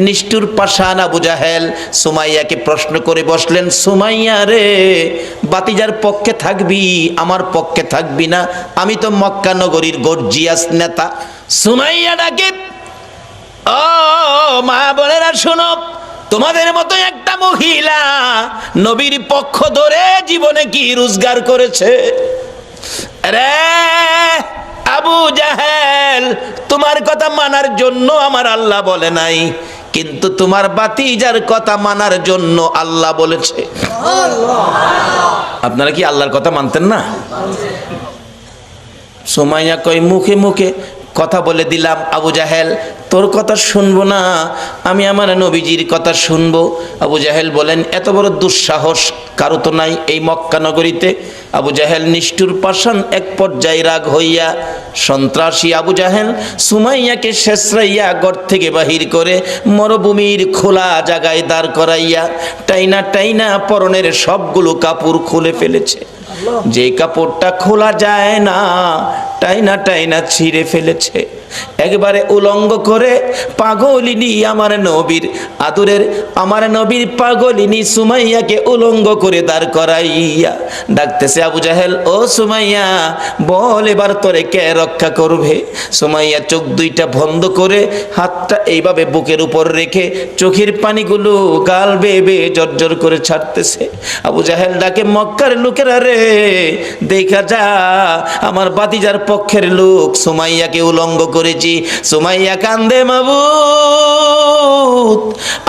নিষ্ঠুর পাষাণ আবু জাহেল সুমাইয়াকে প্রশ্ন করে বসলেন, সুমাইয়া রে, বাতিজার পক্ষে থাকবি, আমার পক্ষে থাকবি না? আমি তো মক্কা নগরীর গর্জিয়াস নেতা। সুমাইয়া ডাকে, ও মা বোনেরা শোনো, তোমাদের মতো একটা মহিলা নবীর পক্ষ ধরে জীবনে কি রোজগার করেছে রে আবু জাহেল? তোমার কথা মানার জন্য আমার আল্লাহ বলে নাই, কিন্তু তোমার বাতিজার কথা মানার জন্য আল্লাহ বলেছে। আপনারা কি আল্লাহর কথা মানতেন না? সুমাইয়া কই, মুখে মুখে কথা বলে দিলাম আবু জাহেল, তোর কথা শুনবো না, আমি আমার নবীজির কথা শুনবো। আবু জাহেল বলেন, এত বড় দুঃসাহস কারো তো নাই এই মক্কা নগরীতে। আবু জাহেল নিষ্ঠুর পাষাণ এক পর্যায়ে রাগ হইয়া সন্ত্রাসী আবু জাহেল সুমাইয়াকে শেষরাইয়া ঘর থেকে বাহির করে মরুভূমির খোলা জায়গায় দাঁড় করাইয়া টাইনা টাইনা পরনের সবগুলো কাপড় খুলে ফেলেছে। যে কাপড়টা খোলা যায় না টাইনা টাইনা ছিঁড়ে ফেলেছে। একবারে উলঙ্গ করে পাগলিনী আমার নবীর আদরের আমার নবীর পাগলিনী সুমাইয়াকে উলঙ্গ করে দাঁড় করাইয়া ডাকতেছে, আবু জাহেল ও সুমাইয়া, বল এবার তোরে কে রক্ষা করবে? সুমাইয়া চোখ দুইটা বন্ধ করে হাতটা এইভাবে বুকের উপর রেখে চোখের পানিগুলো গাল বেয়ে বেয়ে জর্জর করে ছাড়তেছে। আবু জাহেল ডাকে, মক্কার লোকেরা রে, দেখা যা, আমার বাতিজার পক্ষের লোক সুমাইয়াকে উলঙ্গ করেছি। সুমাইয়া কান্দে, মাবুদ,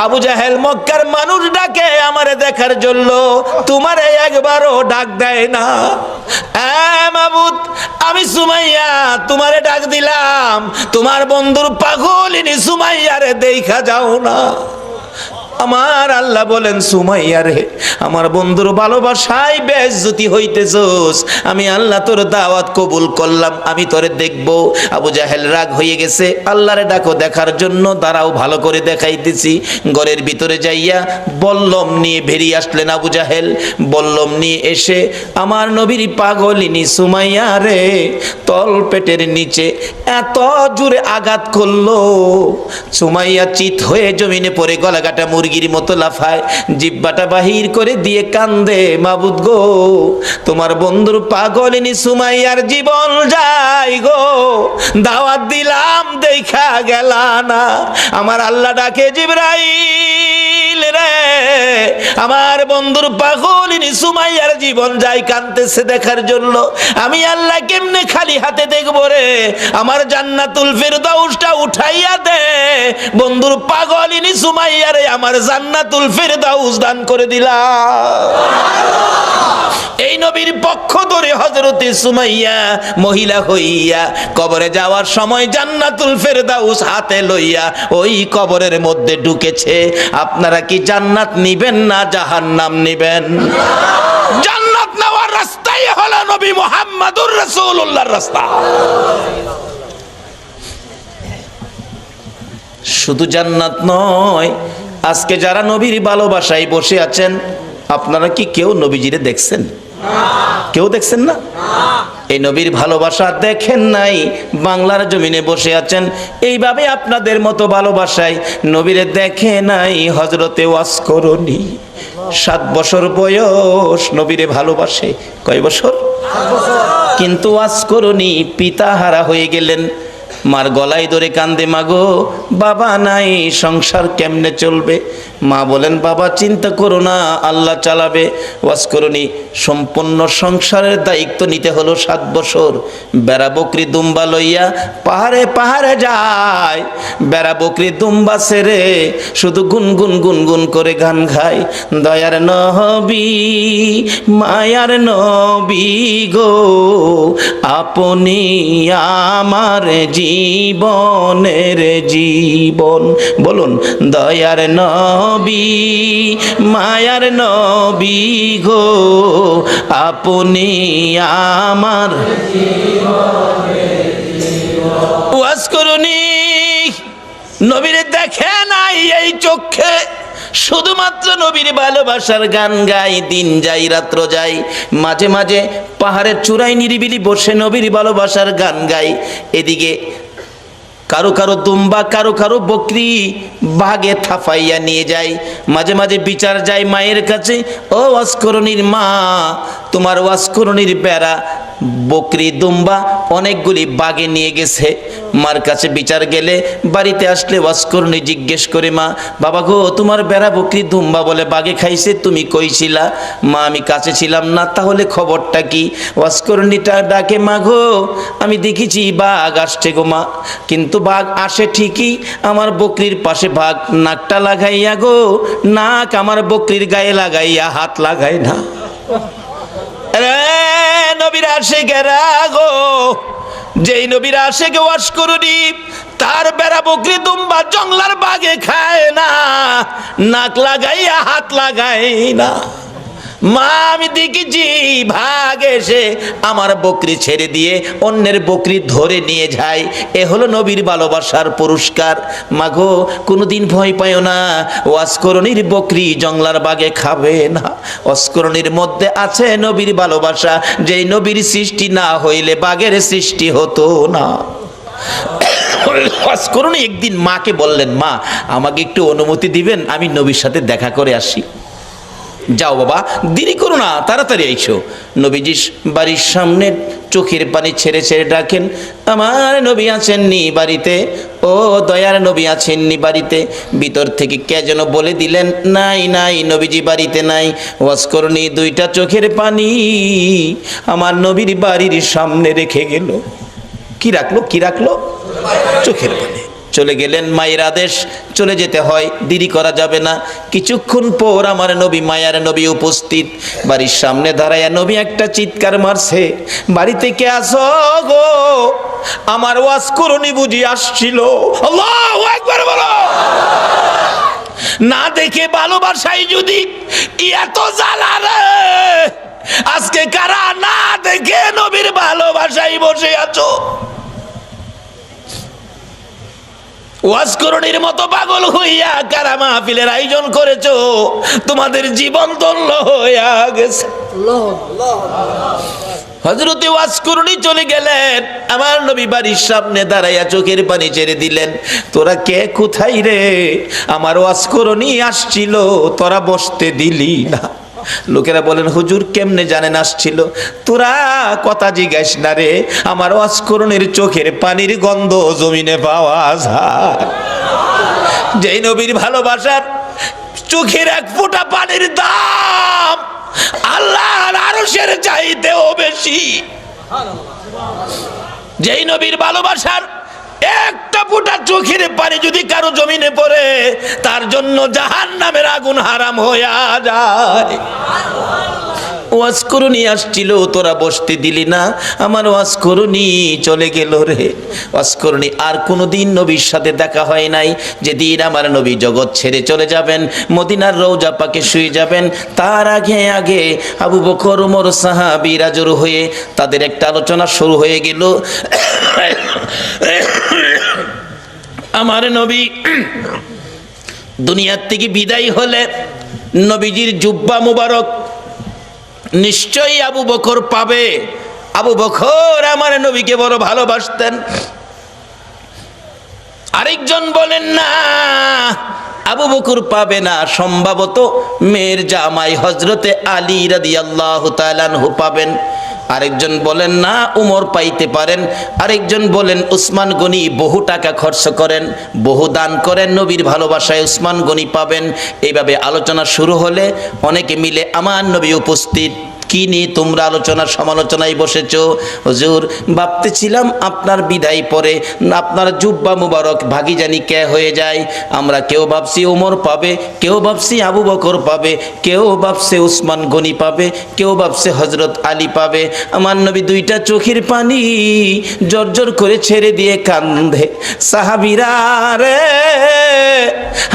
আবু জাহেল মক্কার মানুষ ডাকে আমারে দেখার জন্য, তোমারে একবারও ডাক দেয় না। মাবুদ, আমি সুমাইয়া তোমারে ডাক দিলাম, তোমার বন্ধুর পাগলিনী সুমাইয়ারে দেখা যাও না। আমার আল্লাহ বলেন, সুমাইয়া রে, আমার বন্ধুর ভালোবাসায় বেইজ্জতি হইতেছস, আমি আল্লাহ তোর দাওয়াত কবুল করলাম, আমি তোরে দেখব। আবু জাহেল রাগ হয়ে গেছে, আল্লাহরে ডাকো দেখার জন্য, দাঁড়াও ভালো করে দেখাইতেছি। ঘরের ভিতরে যাইয়া বল্লম নিয়ে বেরিয়ে আসলেন আবু জাহেল। বল্লম নিয়ে এসে আমার নবীর পাগলিনী সুমাইয়া রে তল পেটের নিচে এত জোরে আঘাত করলো, সুমাইয়া চিত হয়ে জমিনে পড়ে গলাকাটা মুরগির মতো লাফায়, জিব্বাটা বাহির করে দিয়ে কান্দে, মাবুদ গো, তোমার বন্ধুর পাগলিনী সুমাইয়ার জীবন যায় গো, দাওয়াত দিলাম দেখা গেলা না। আমার আল্লাহ ডাকে, জিবরাইল রে, আমার বন্ধুর পাগলিনী সুমাইয়ার জীবন যায়, কাঁদতেছে দেখার জন্য, আমি আল্লাহ কেমনে খালি হাতে দেখব রে? আমার জান্নাতুল ফিরদাউসটা উঠাইয়া দে, বন্ধুর পাগলিনী সুমাইয়ারে আমার জান্নাতুল ফিরদাউস দান করে দিলাম। এই নবীর পক্ষ ধরে হযরতে সুমাইয়া মহিলা হইয়া কবরে যাওয়ার সময় জান্নাতুল ফিরদাউস হাতে লইয়া ওই কবরের মধ্যে ঢুকেছে। আপনারা কি জান্নাত নিবেন না জাহান্নাম নিবেন? জান্নাত নেওয়ার রাস্তাই হলো নবী মুহাম্মদুর রাসূলুল্লাহর রাস্তা। শুধু জান্নাত নয়, আজকে যারা নবীর ভালোবাসায় বসে আছেন, আপনারা কি কেউ নবীজিরে দেখছেন? কেউ দেখছেন না? এই নবীর ভালোবাসা দেখেন নাই, বাংলার জমিনে বসে আছেন, এইভাবে আপনাদের মতো ভালোবাসায় নবীরে দেখে নাই হযরতে ওয়াসকরণী। 7 বছর বয়স নবীরে ভালোবাসে। কয় বছর? কিন্তু ওয়াসকরণী পিতাহারা হয়ে গেলেন। মার গলায় ধরে কান্দে, মাগো বাবা নাই, সংসার কেমনে চলবে? মা বলেন, বাবা চিন্তা করো না, আল্লাহ চালাবে। ওয়াসকরণী সম্পূর্ণ সংসারের দায়িত্ব নিতে হলো। 7 বছর বেড়া বকরি দুম্বা লইয়া পাহাড়ে পাহাড়ে যায়, বেড়া বকরি দুম্বা ছেড়ে শুধু গুনগুন গুনগুন করে গান গায়, দয়ার নবী মায়ার নবী গো, আপনি আমার জীবনের জীবন। বলুন, দয়ার নবী মায়ার নবী গো, আপনি আমার জীবনের জীবন। ওয়াসকরণী নবীরে দেখে নাই এই চোখে, শুধুমাত্র নবীর ভালোবাসার গান গাই, দিন যাই রাত্র যাই, মাঝে মাঝে পাহাড়ের চূড়ায় নিরিবিলি বসে নবীর ভালোবাসার গান গাই। এদিকে কারো কারো দুম্বা, কারো কারো বকরি বাগে থাফাইয়া নিয়ে যায়। মাঝে মাঝে বিচার যায় মায়ের কাছে, ও ওয়াসকরণীর মা, তোমার ওয়াসকরণীর বেড়া বকরি দুম্বা অনেকগুলি বাগে নিয়ে গেছে। মার কাছে বিচার গেলে বাড়িতে আসলে ওয়াসকরণী জিজ্ঞেস করে, মা বাবা গো, তোমার বেড়া বকরি দুম্বা বলে বাগে খাইছে, তুমি কইছিলা? মা আমি কাছে ছিলাম না, তাহলে খবরটা কি? ওয়াসকরণীটা ডাকে, মা গো আমি দেখেছি বাঘ আসছে গো মা, কিন্তু বাঘ আসে ঠিকই, আমার বকরির পাশে বাঘ নাকটা লাগাইয়া গো, নাক আমার বকরির গায়ে লাগাইয়া হাত লাগাই না। নবীর আশিকেরা গো, যেই নবীর আশিকে ওয়াসকরণী, তার বেড়া বকরি দুম্বা জংলার বাগে খায় না, নাক লাগাইয়া হাত লাগাই না। মা আমি দেখেছি ভাগ এসে আমার বকরি ছেড়ে দিয়ে অন্যের বকরি ধরে নিয়ে যায়। এ হলো নবীর ভালোবাসার পুরস্কার। মাগো কোনোদিন ভয় পাইও না, ওয়াসকরণীর বকরি জংলার বাগে খাবে না। ওয়াসকরণীর মধ্যে আছে নবীর ভালোবাসা, যেই নবীর সৃষ্টি না হইলে বাঘের সৃষ্টি হতো না। ওয়াসকরণী একদিন মাকে বললেন, মা আমাকে একটু অনুমতি দিবেন, আমি নবীর সাথে দেখা করে আসি। যাও বাবা, দেরি করো না, তাড়াতাড়ি আইসো। নবীজি বাড়ির সামনে চোখের পানি ছেড়ে ছেড়ে ডাকেন, আমার নবী আছেননি বাড়িতে? ও দয়ার নবী আছেননি বাড়িতে? ভিতর থেকে কে যেন বলে দিলেন, নাই নাই, নবীজি বাড়িতে নাই। ওয়াসকরণী দুইটা চোখের পানি আমার নবীর বাড়ির সামনে রেখে গেল। কি রাখলো? কি রাখলো? চোখের পানি। চলে গেলেন, মায়ের আদেশ, চলে যেতে হয়, দেরি করা যাবে না। কিছুক্ষণ পর আমার নবী, মায়ার নবী উপস্থিত। বাড়ির সামনে দাঁড়ায়া নবী একটা চিৎকার মারছে, বাড়িতে কে আসো গো? আমার ওয়াসকরণী বুঝি আসছিল। আল্লাহু আকবার বলো। না দেখে ভালোবাসাই যদি এত জ্বালা রে, আজকে কারা না দেখে নবীর ভালোবাসাই বসে আছো? ওয়াসকরণীর মতো পাগল হইয়া কারা মাহফিলের আয়োজন করেছো? তোমাদের জীবন ধন্য হইয়া গেছে। হযরতে ওয়াসকরণী চলে গেলেন, আমার নবী বাড়ির সামনে দাঁড়াইয়া চোখের পানি ছেড়ে দিলেন। তোরা কে, কোথায় রে? আমার ওয়াসকরণী আসছিল, তোরা বসতে দিলি না। লোকেরা বলেন, হুজুর কেমনে জানেন আসছিল? তোরা কথা জিজ্ঞাস না রে, আমার ওয়াসকরণীর চোখের পানির গন্ধ জমিনে পাওয়া যায়। যেই নবীর ভালোবাসার চোখের এক ফোঁটা পানির দাম আল্লাহর আরশের চাইতেও বেশি। যেই নবীর ভালোবাসার একটা ফোঁটা চোখের পানি যদি কারো জমিনে পড়ে, তার জন্য জাহান্নামের আগুন হারাম হইয়া যায়। ওয়াসকরণী আসছিল, তোরা বসতে দিলি না, আমার ওয়াসকরণী চলে গেল রে। ওয়াসকরণী আর কোনোদিন নবীর সাথে দেখা হয় নাই। যেদিন আমার নবী জগৎ ছেড়ে চলে যাবেন, মদিনার রওজা পাকে শুয়ে যাবেন, তার আগে আগে আবু বকর, ওমর সাহাবীরা জড়ো হয়ে তাদের একটা আলোচনা শুরু হয়ে গেল। আমার নবী দুনিয়ার থেকে বিদায় হলে নবীজির জুব্বা মুবারক নিশ্চয়ই আবু বকর পাবে। আবু বকর আমার নবীকে বড় ভালোবাসতেন। আরেকজন বলেন না, আবু বকর পাবে না, সম্ভবত মেয়ের জামাই হযরতে আলী রাদিয়াল্লাহু তাআলা আনহু পাবেন। আরেকজন বলেন না, উমর পাইতে পারেন। আরেকজন বলেন উসমান গনি বহু টাকা খরচ করেন, বহু দান করেন, নবীর ভালোবাসায় উসমান গনি পাবেন। এইভাবে আলোচনা শুরু হলে অনেকে মিলে আমার নবী উপস্থিত। কি নিয়ে তোমরা আলোচনা সমালোচনায় বসেছো? হুজুর ভাবতেছিলাম আপনার বিদায় পরে আপনার জুব্বা মুবারক ভাগি জানি কে হয়ে যায়। আমরা কেউ ভাবছি ওমর পাবে, কেউ ভাবছি আবু বকর পাবে, কেউ ভাবছে উসমান গনি পাবে, কেউ ভাবছে হযরত আলী পাবে। আমার নবী দুইটা চোখের পানি জর্জর করে ছেড়ে দিয়ে কান্দে, সাহাবীরা রে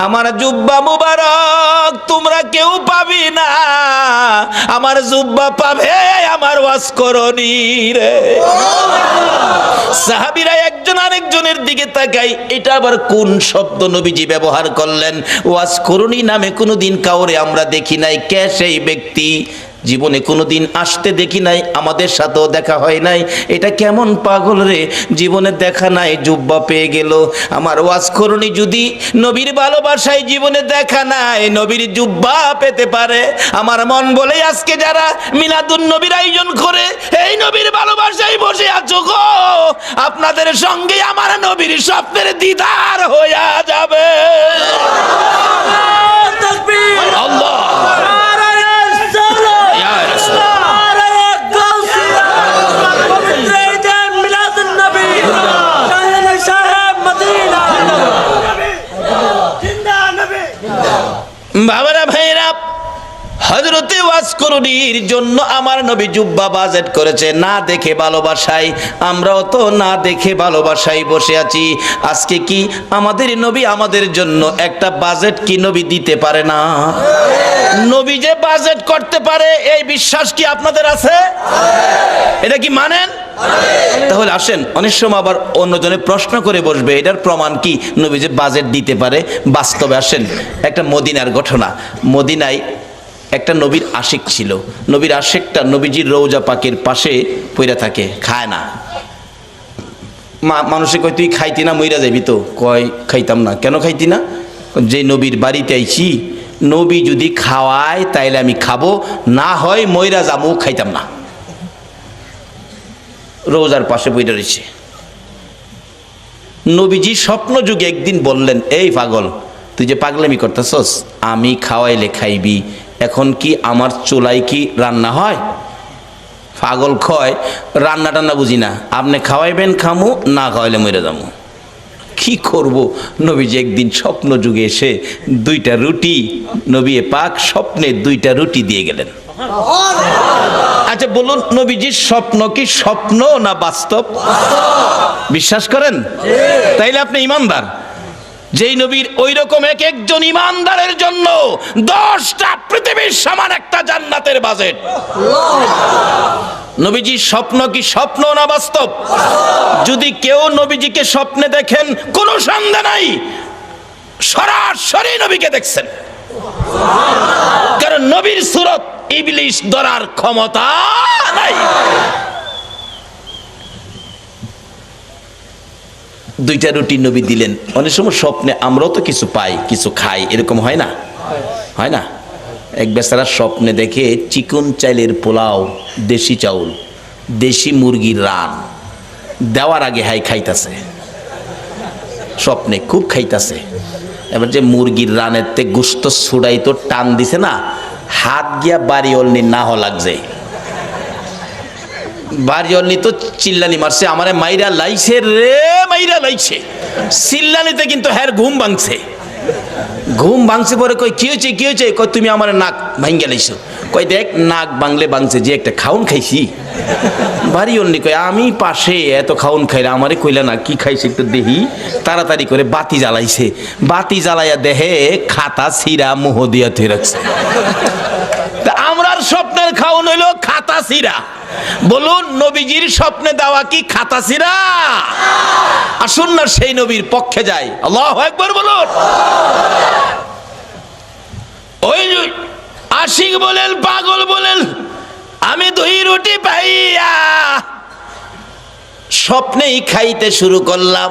আমার জুব্বা মুবারক তোমরা কেউ পাবি না, আমার জুব্বা পাবে আমার ওয়াসকরণী রে। সাহাবীরা একজন আরেকজনের দিকে তাকাই, এটা আবার কোন শব্দ নবীজি ব্যবহার করলেন? ওয়াসকরণী নামে কোনোদিন কাউরে আমরা দেখি নাই। কে সেই ব্যক্তি? জীবনে কোনোদিন আসতে দেখি নাই, আমাদের সাথেও দেখা হয় নাই। এটা কেমন পাগল রে, জীবনে দেখা নাই, জুব্বা পেয়ে গেল। আমার ওয়াজ করনি যদি নবীর ভালোবাসায় জীবনে দেখা নাই, নবীর জুব্বা পেতে পারে। আমার মন বলে আজকে যারা মিলাদুন নবীর আয়োজন করে এই নবীর ভালোবাসায় বসে আছো গো, আপনাদের সঙ্গে আমার নবীর স্বপ্নের দিদার হইয়া যাবে। আল্লাহ বাবারা ভাইরা, হযরতে ওয়াসকরণীর জন্য আমার নবী জুব্বা বাজেট করেছে না দেখে ভালোবাসায়। আমরাও তো না দেখে ভালোবাসায় বসে আছি। আজকে কি আমাদের নবী আমাদের জন্য একটা বাজেট কি নবী দিতে পারে না? নবী যে বাজেট করতে পারে এই বিশ্বাস কি আপনাদের আছে? এটা কি মানেন? তাহলে আসেন, অনেক সময় আবার অন্যজনে প্রশ্ন করে বসবে এটার প্রমাণ কি নবী যে বাজেট দিতে পারে। বাস্তবে আসেন, একটা মদিনার ঘটনা। মদিনায় একটা নবীর আশিক ছিল। নবীর আশিকটা নবীজির রওজা পাকের পাশে পইরা থাকে, খায় না। মানুষে কয় তুই খাইতি না, মইরা যাবি তো। কয় খাইতাম না। কেন খাইতি না? যে নবীর বাড়িতে আইছি, নবী যদি খাওয়ায় তাইলে আমি খাবো, না হয় মইরা যাবো, খাইতাম না। রোজার পাশে বইটা রয়েছে। নবীজি স্বপ্ন যুগে একদিন বললেন, এই পাগল, তুই যে পাগলামি করতেছস, আমি খাওয়াইলে খাইবি, এখন কি আমার চুলায় কি রান্না হয়? পাগল কয়, রান্না টান্না বুঝি না, আপনি খাওয়াইবেন খামু, না খাওয়াইলে মরে যাবো। কি করব? নবীজি একদিন স্বপ্ন যুগে এসে 2টা রুটি, নবী পাক স্বপ্নে 2টা রুটি দিয়ে গেলেন। আচ্ছা বলুন, নবীজির স্বপ্ন কি স্বপ্ন না বাস্তব? বিশ্বাস করেন? তাইলে আপনি ইমানদার। যেই নবীর ওই রকম এক একজন ইমানদারের জন্য 10টা পৃথিবীর সমান একটা জান্নাতের বাজেট। নবীজির স্বপ্ন কি স্বপ্ন না বাস্তব? যদি কেউ নবীজিকে স্বপ্নে দেখেন, কোনো সন্দেহ নাই সরাসরি নবীকে দেখছেন। কারণ নবীর সুরত ইবলিশ ধরার ক্ষমতা নাই। 2টা রুটি নবী দিলেন। অনেক সময় স্বপ্নে আমরাও তো কিছু পাই, কিছু খাই, এরকম হয় না? হয় না? এক বেচারা স্বপ্নে দেখে চিকন চাইলের পোলাও, দেশি চাউল, দেশি মুরগির রান দেওয়ার আগে হাই খাইতাছে, স্বপ্নে খুব খাইতাছে। এবার যে মুরগির রানের তে গুস্ত ছুড়াই তো টান দিছে না, হাত গিয়া বাড়ি অলনি না হ লাগছে। বাড়ি অলনি তো চিল্লানি মারছে, আমারে মাইরা লাইছে রে, মাইরা লাইছে। চিল্লানিতে কিন্তু হ্যার ঘুম ভাঙছে। ঘুম ভাঙছে পরে কই কি হয়েছে, কি হয়েছে? কই তুমি আমার নাক ভাঙ্গে লাইছো। কই দেখ নাক ভাঙলে ভাঙছে, যে একটা খাউন খাইছি। বাড়ি অন্যি কই আমি পাশে এত খাউন খাইলে আমারে কইলা না কি খাইছে একটু দেহি। তাড়াতাড়ি করে বাতি জ্বালাইছে, বাতি জ্বালাইয়া দেহে খাতা ছিঁড়া মুহ দিয়া থুই রাখছে। তা আমরার স্বপ্নের খাউন হইলো খাতা ছিঁড়া। বলুন নবীজির স্বপ্নে দেওয়া কি খাতা ছিঁড়া? আসুন না সেই নবীর পক্ষে যাই। আল্লাহু আকবার বলুন। ওই আশিক বলেন, পাগল বলেন, আমি 2 রুটি পাইয়া স্বপ্নেই খাইতে শুরু করলাম।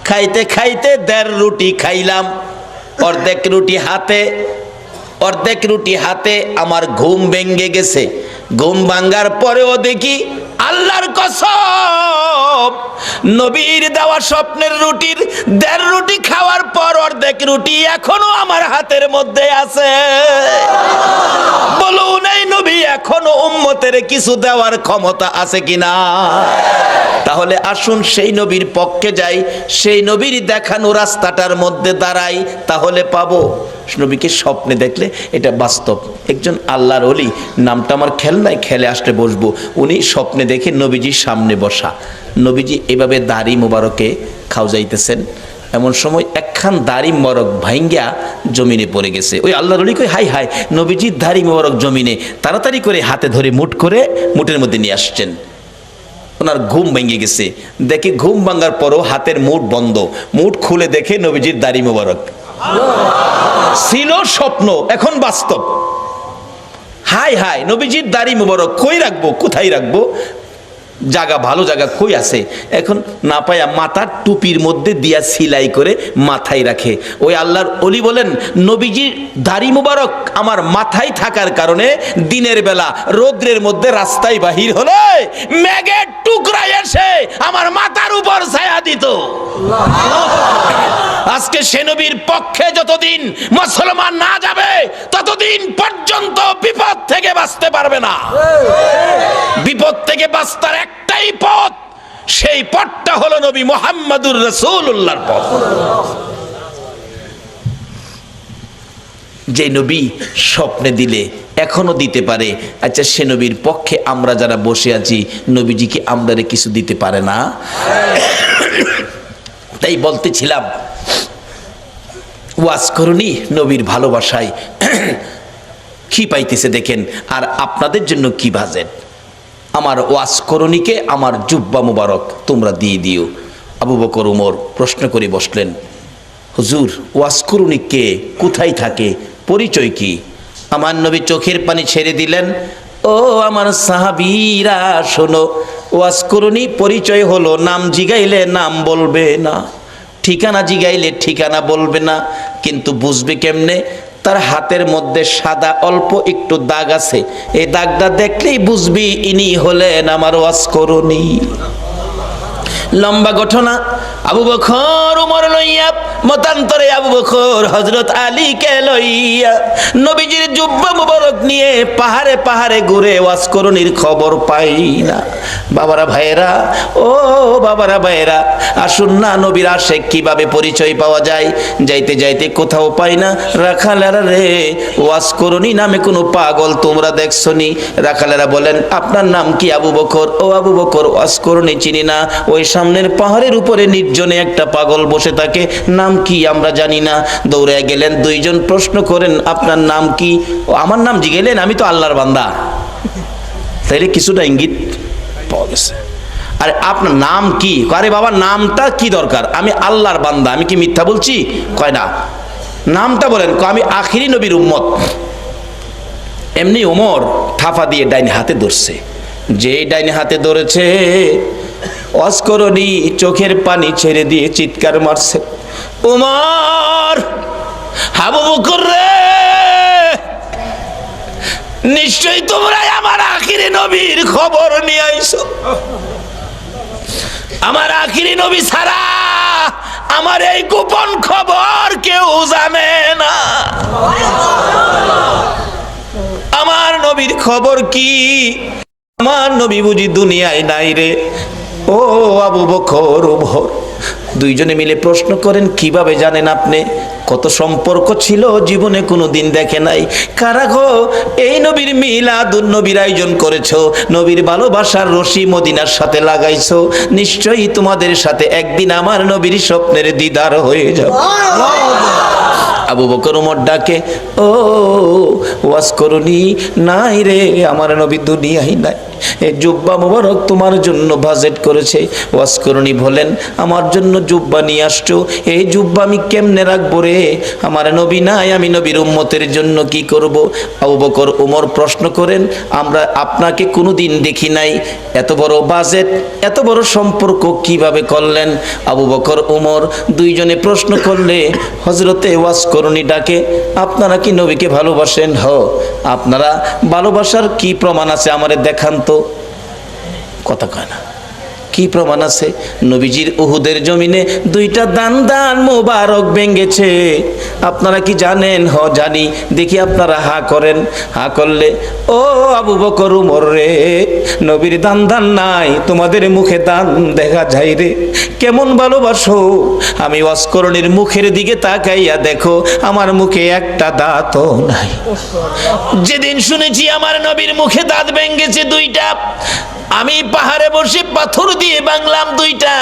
খাইতে খাইতে 1.5 রুটি খাইলাম। অর্ধেক রুটি হাতে আমার ঘুম ভেঙে গেছে। ঘুম ভাঙ্গার পরেও দেখি আল্লাহর কসম, নবীর দেওয়া স্বপ্নের রুটির 1.5 রুটি খাওয়ার পর অর্ধেক রুটি এখনো আমার হাতের মধ্যে আছে। বলুন এই নবী এখনো উম্মতের কিছু দেওয়ার ক্ষমতা আছে কিনা? তাহলে আসুন সেই নবীর পক্ষে যাই, সেই নবীর দেখানো রাস্তাটার মধ্যে দাঁড়াই, তাহলে পাবো। নবীকে স্বপ্নে দেখলে এটা বাস্তব। একজন আল্লাহর ওলি, নামটা আমার খেয়াল নাই, খেলে আসলে বসবো। উনি স্বপ্নে দেখে নবীজির সামনে বসা, নবীজি এভাবে দাড়ি মোবারকে খাও যাইতেছেন। এমন সময় একখান দাড়ি মোবারক ভাঙ্গা জমিনে পড়ে গেছে। ওই আল্লাহর ওলি কই হাই হাই, নবীজির দাড়ি মোবারক জমিনে। তাড়াতাড়ি করে হাতে ধরে মুঠের মধ্যে নিয়ে আসছেন। ওনার ঘুম ভেঙে গেছে। দেখে ঘুম ভাঙার পরও হাতের মুঠ বন্ধ। মুঠ খুলে দেখে নবীজির দাড়ি মোবারক। ছিল স্বপ্ন, এখন বাস্তব। হাই হাই নবীজির দাড়ি মুবারক কই রাখবো, কোথায় রাখবো, জায়গা ভালো জায়গা কই আছে, এখন না পায়া মাথার টুপির মধ্যে দিয়া সিলাই করে মাথায় রাখে। ওই আল্লাহর ওলি বলেন নবীজির দাড়ি মুবারক আমার মাথায় থাকার কারণে দিনের বেলা রৌদ্রের মধ্যে রাস্তায় বাহির হলে মেঘের টুকরা এসে আমার মাথার উপর ছায়া দিত। আজকে সে নবীর পক্ষে যতদিন মুসলমান না যাবে ততদিন পর্যন্ত বিপদ থেকে বাঁচতে পারবে না। বিপদ থেকে বাঁচার একটাই পথ, সেই পথটা হলো নবী মুহাম্মদুর রাসূলুল্লাহর পথ। যে নবী স্বপ্নে দিলে এখনো দিতে পারে, আচ্ছা সে নবীর পক্ষে আমরা যারা বসে আছি নবীজি কি আমাদের কিছু দিতে পারে না? তাই বলতেছিলাম ওয়াজ করুনি নবীর ভালোবাসায় কি পাইতেছে দেখেন, আর আপনাদের জন্য কি বাজেট। আমার ওয়াজ করুনিকে আমার জুব্বা মুবারক তোমরা দিয়ে দিও। আবু বকর উমর প্রশ্ন করে বসলেন, হুজুর ওয়াজ করুনি কে, কোথায় থাকে, পরিচয় কি? আমার নবী চোখের পানি ছেড়ে দিলেন, ও আমার সাহাবীরা শোনো, ওয়াজ করুনি পরিচয় হলো নাম জিগাইলে নাম বলবে না, ঠিকানা জিগাইলে ঠিকানা বলবে না, কিন্তু বুঝবে কেমনে? তার হাতের মধ্যে সাদা অল্প একটু দাগ আছে, এই দাগটা দেখলেই বুঝবি ইনি হলেন আমার ওয়াজ করুনি। লম্বা ঘটনা। আবু বকর উমর লইয়া মতান্তরে আবু বকর হযরত আলীকে লইয়া নবীজির জুব্বা মুবারক নিয়ে পাহাড়ে পাহাড়ে ঘুরে ওয়াজ করুনির খবর পাই না। বাবারা ভাইয়েরা, ও বাবারা ভাইয়েরা, আসুন না নবীর আশেক কিভাবে পরিচয় পাওয়া যায়। যাইতে যাইতে কোথাও পাই না, রাখালেরা রে ওয়াজ করুনি নামে কোনো পাগল তোমরা দেখছনি? রাখালেরা বলেন আপনার নাম কি? আবু বকর। ও আবু বকর, ওয়াজ করুনি চিনি না, ওই সামনের পাহাড়ের উপরে নির্জনে একটা পাগল বসে থাকে, নাম কি আমরা জানি না। দৌড়ে গেলেন, দুইজন প্রশ্ন করেন আপনার নাম কি? ও আমার নাম জিগেলেন, আমি তো আল্লাহর বান্দা। তাইলে কিছুটা ইঙ্গিত পাওয়া গেছে। আরে আপনার নাম কি? আরে বাবা নামটা কি দরকার, আমি আল্লাহর বান্দা, আমি কি মিথ্যা বলছি? কয় না, নামটা বলেন। আমি আখিরি নবীর উম্মত। এমনি ওমর থাফা দিয়ে ডাইনে হাতে ধরছে, যে ডাইনে হাতে ধরেছে ওয়াজ করুনি চোখের পানি ছেড়ে দিয়ে চিৎকার মারছে, ওমর, আবু বকর রে, নিশ্চয়ই তোমরাই আমার আখিরি নবীর খবর নিয়ে আইছো। আমার আখিরি নবী ছাড়া আমার এই গোপন খবর কেউ জানে না। আমার নবীর খবর কি? আমার নবী বুঝি দুনিয়ায় নাই রে। ও আবু বকর উমর দুইজনে মিলে প্রশ্ন করেন, কিভাবে জানেন আপনি? কত সম্পর্ক ছিল, জীবনে কোনো দিন দেখে নাই। কারা গো এই নবীর মিলাদুন নবীর আয়োজন করেছো, নবীর ভালোবাসার রশি মদিনার সাথে লাগাইছো, নিশ্চয়ই তোমাদের সাথে একদিন আমার নবীর স্বপ্নের দিদার হয়ে যাবে। আবু বকর উমর ডাকে, ও ওয়াজ করুনি নাই রে, আমার নবী দুনিয়ায় নাই, এই জুব্বা মুবারক তোমার জন্য বাজেট করেছে। ওয়াজ করুনি বলেন, আমার জন্য জুব্বা নিয়ে আসছো, এই জুব্বা আমি কেমনে রাখবো রে, আমার নবী নাই, আমি নবীর উম্মতের জন্য কি করব? আবু বকর উমর প্রশ্ন করেন, আমরা আপনাকে কোনোদিন দেখি নাই, এত বড় বাজেট, এত বড় সম্পর্ক কিভাবে করলেন? আবু বকর উমর দুইজনে প্রশ্ন করলে হযরতে ওয়াজ করুনি ডাকে, আপনারা কি নবীকে ভালোবাসেন? হ। আপনারা ভালোবাসার কি প্রমাণ আছে আমারে দেখান তো। কথা কয় না, কি প্রমাণ আছে? নবীজির উহুদের জমিনে দুইটা দান দান মোবারক ভেঙেছে, আপনারা কি জানেন? হ জানি। দেখি আপনারা হা করেন। হা করলে, ও আবু বকর উমর রে, নবীর দান দান নাই, তোমাদের মুখে দান দেখা যায় রে, কেমন ভালোবাসো। আমি ওয়াজ করুনির মুখের দিকে তাকাইয়া দেখো, আমার মুখে একটা দাঁতও নাই। যেদিন শুনেছি আমার নবীর মুখে দাঁত ভেঙেছে দুইটা, আমি পাহাড়ে বসে পাথর দিয়ে ভাঙলাম দুইটা,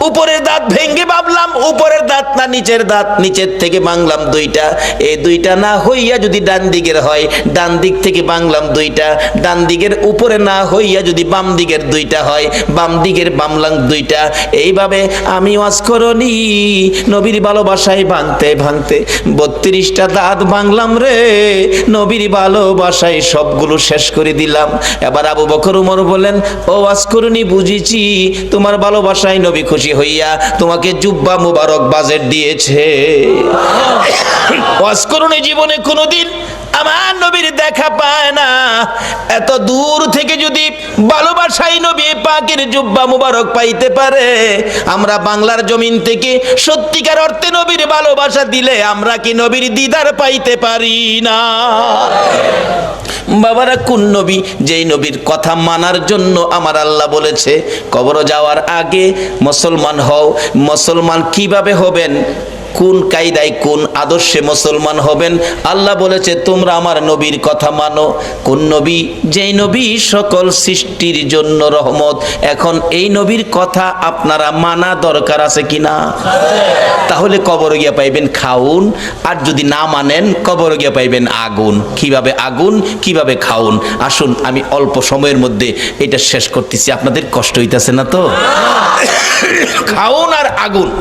উপরের দাঁত ভেঙ্গে ভাবলাম উপরের দাঁত না নিচের দাঁত, নিচের থেকে ভাঙলাম দুইটা, এই দুইটা না হইয়া যদি ডান দিকের হয়, ডান দিক থেকে ভাঙলাম দুইটা, ডান দিকের উপরে না হইয়া যদি বাম দিকের দুইটা হয়, বাম দিকের ভাঙলাম দুইটা। এইভাবে আমি ওয়াজকরণী নবীর ভালোবাসায় ভাঙতে ভাঙতে 32টা দাঁত ভাঙলাম রে, নবীর ভালোবাসায় সবগুলো শেষ করে দিলাম। এবার আবু বকর উমর বলেন, ও ওয়াজকরণী বুঝেছি তোমার ভালোবাসায় নবী খুশি হইয়া তোমাকে জুব্বা মুবারক বাজেট দিয়েছে। ওয়াজকরণী জীবনে কোনোদিন আমার নবীর দেখা পায় না, এত দূর থেকে যদি ভালোবাসাই নবী পাকের জুব্বা মুবারক পাইতে পারে, আমরা বাংলার জমিন থেকে সত্যিকার অর্থে নবীর ভালোবাসা দিলে আমরা কি নবীর দিদার পাইতে পারি না? বাবারা, কোন নবী? যেই নবীর কথা মানার জন্য আমার আল্লাহ বলেছে কবরে যাওয়ার আগে মুসলমান হও। মুসলমান কিভাবে হবেন, কোন কায়দায় কোন আদর্শে মুসলমান হবেন? আল্লাহ বলেছে তোমরা আমার নবীর কথা মানো। কোন নবী? যেই নবী সকল সৃষ্টির জন্য রহমত। এখন এই নবীর কথা আপনারা মানা দরকার আছে কিনা? তাহলে কবরে গিয়া পাইবেন খাউন, আর যদি না মানেন কবরে গিয়া পাইবেন আগুন। কিভাবে আগুন, কিভাবে খাউন? আসুন আমি অল্প সময়ের মধ্যে এটা শেষ করতেছি, আপনাদের কষ্ট হইতেছে না তো? খাউন আর আগুন।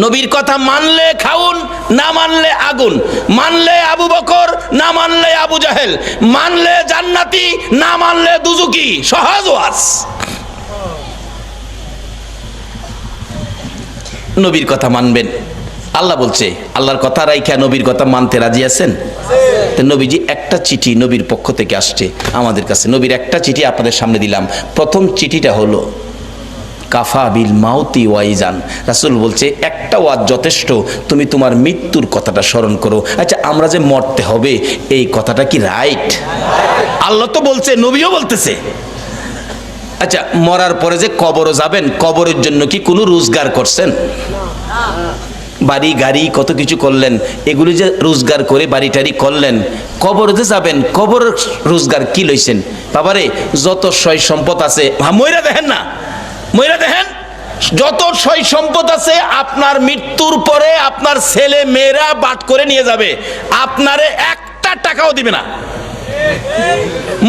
নবীর কথা মানলে খাউন, না মানলে আগুন। মানলে আবু বকর, না মানলে আবু জাহেল। মানলে জান্নাতি, না মানলে দুজুকি। সহজ ওয়াজ। নবীর কথা মানবেন। আল্লাহ বলছে, আল্লাহর কথা রাইখা নবীর কথা মানতে রাজি আছেন? নবীজি একটা চিঠি নবীর পক্ষ থেকে আসছে আমাদের কাছে। নবীর একটা চিঠি আপনাদের সামনে দিলাম। প্রথম চিঠিটা হলো কাফা বিল মাউতি ওয়াইজান। রাসূল বলছে একটা ওয়াজ যথেষ্ট, তুমি তোমার মৃত্যুর কথাটা স্মরণ করো। আচ্ছা, আমরা যে মরতে হবে এই কথাটা কি রাইট? আল্লাহ তো বলছে, নবীও বলতেছে। আচ্ছা, মরার পরে যে কবরে যাবেন, কবরের জন্য কি কোনো রোজগার করছেন? বাড়ি গাড়ি কত কিছু করলেন, এগুলি যে রোজগার করে বাড়ি টাড়ি করলেন, কবরে যে যাবেন কবর রোজগার কি লইছেন? বাবারে, যত সয় সম্পদ আছে, মইরা দেখেন না, মইরা দেখেন, যত সয় সম্পদ আছে আপনার মৃত্যুর পরে আপনার ছেলে মেয়েরা বাট করে নিয়ে যাবে, আপনারে একটা টাকাও দিবে না।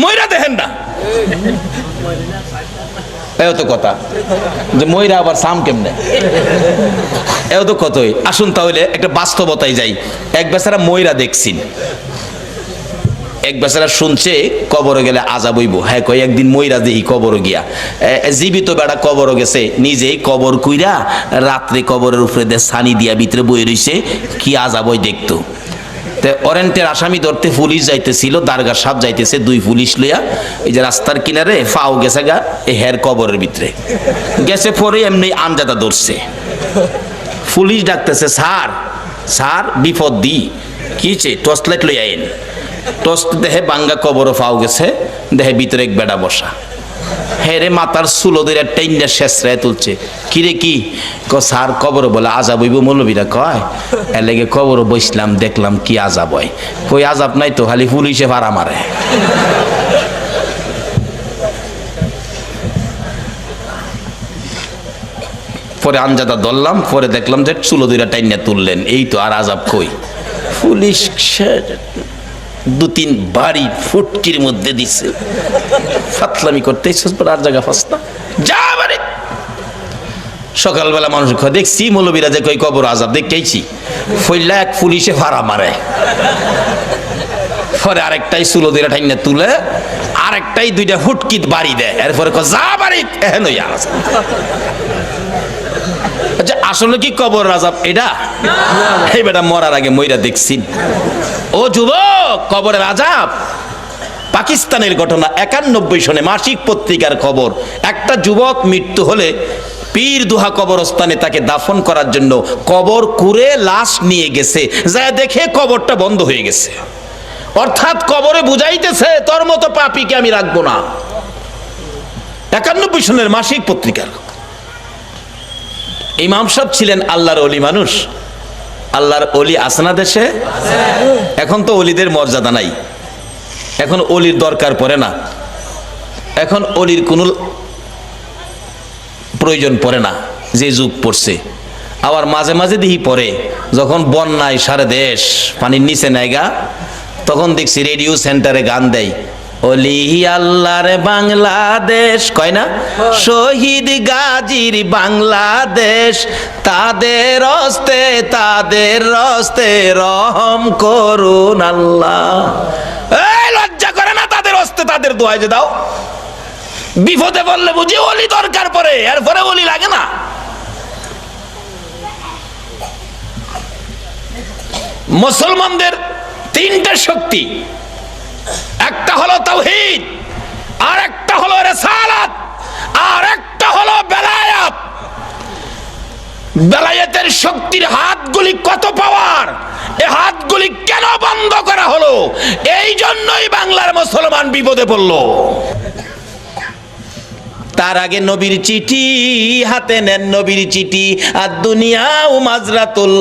মইরা দেখেন না, এও তো কথা যে মইরা আবার সাম কেমনে, এও তো কতই। আসুন তাহলে একটা বাস্তবতায় যাই। এক বেচারা মইরা দেখছেন, এক বেচারা শুনছে কবরে গেলে আযাব হইব। হ্যাঁ কই একদিন মইরা দেহি কবরে গিয়া, জীবিত বেড়া কবরে গেছে, নিজেই কবর কইরা রাত্রে কবরের উপরে দিয়ে ছানি দিয়া ভিতরে বই রইছে, কি আযাব হই দেখতো। ওয়ারেন্টের আসামি ধরতে পুলিশ যাইতেছিল, দারগা সাহেব যাইতেছে, দুই পুলিশ লইয়া এই যে রাস্তার কিনারে ফাও গেছে গা এই হের কবরের ভিতরে গেছে, পরে এমনি আমজাদা ধরছে। পুলিশ ডাকতেছে, স্যার স্যার বিপদ দি কিছে, টর্চ লাইট লইয়া আইন। টর্চ দেহে বাঙ্গা কবর ফাও গেছে, দেহে ভিতরে এক বেড়া বসা। হেরে মাথার চুলো ধরে টাইন্ডা শেষরায় তুলছে। কিরে কি? স্যার কবর বলে আযাব হইব, মৌলবীরা কয়, এর লেগে কবর বসলাম, দেখলাম কি আযাব হয়। কই আযাব নাই তো, খালি পুলিশে ভাড়া মারে। পরে আঞ্জাদা ধরলাম, পরে দেখলাম যে চুলো ধরে টাইন্ডা তুললেন, এই তো, আর আযাব কই? পুলিশ দু তিন বাড়ি ফুটকির মধ্যে দিছে। ফাতলামি করতে আর জায়গা ফাস্তা যা বাড়ি। সকালবেলা মানুষ দেখছি মৌলবীরা যে কই কবর আযাব দেখতেইছি, ফইলা এক পুলিশে ভাড়া মারে। পরে আরেকটাই চুলো দিয়ে ঠাইনা তুলে, আরেকটাই দুইটা ফুটকিত বাড়ি দেয়। এরপরে যা বাড়ি এহেন হইয়া আছে। আচ্ছা, আসলে কি কবর আযাব এটা? এই বেটা মরার আগে মইরা দেখছি। ও যুবক, কবরের আযাব পাকিস্তানের ঘটনা। 91 সনে মাসিক পত্রিকার খবর। একটা যুবক মৃত্যু হলে পীর দুহা কবরস্থানে তাকে দাফন করার জন্য কবর কুড়ে লাশ নিয়ে গেছে, যা দেখে কবরটা বন্ধ হয়ে গেছে। অর্থাৎ কবরে বুঝাইতেছে তোর মতো পাপীকে আমি রাখবো না। 91 সনের মাসিক পত্রিকার। ইমাম সাহেব ছিলেন আল্লাহর ওলি মানুষ। আল্লাহর ওলি আছে না দেশে? এখন তো ওলিদের মর্যাদা নাই, এখন ওলির দরকার পড়ে না। এখন ওলির কোন প্রয়োজন পড়ে না, যে যুগ পড়ছে। আবার মাঝে মাঝে দিহি পড়ে, যখন বন্যায় সারা দেশ পানির নিচে নাইগা, তখন দেখছি রেডিও সেন্টারে গান দেয়, ওলি আল্লাহর বাংলাদেশ, কয় না, শহীদ গাজীর বাংলাদেশ, তাদের হস্তে রহম করুন আল্লাহ। এই লজ্জা করে না তাদের হস্তে তাদের দোয়াই যে দাও? বিপদে বললে বুঝি ওলি দরকার পড়ে, এরপরে ওলি লাগে না। মুসলমানদের তিনটা শক্তি, একটা হলো তাওহীদ, আর একটা হলো রিসালাত, আর একটা হলো বেলায়াত। বেলায়েতের শক্তির হাতগুলি কত পাওয়ার, এই হাতগুলি কেন বন্ধ করা হলো? এই জন্যই বাংলার মুসলমান বিপদে পড়লো। তার আগে নবীর চিঠি হাতে নেন, নবীর চিঠি, আর দুনিয়া ও মাজরাতুল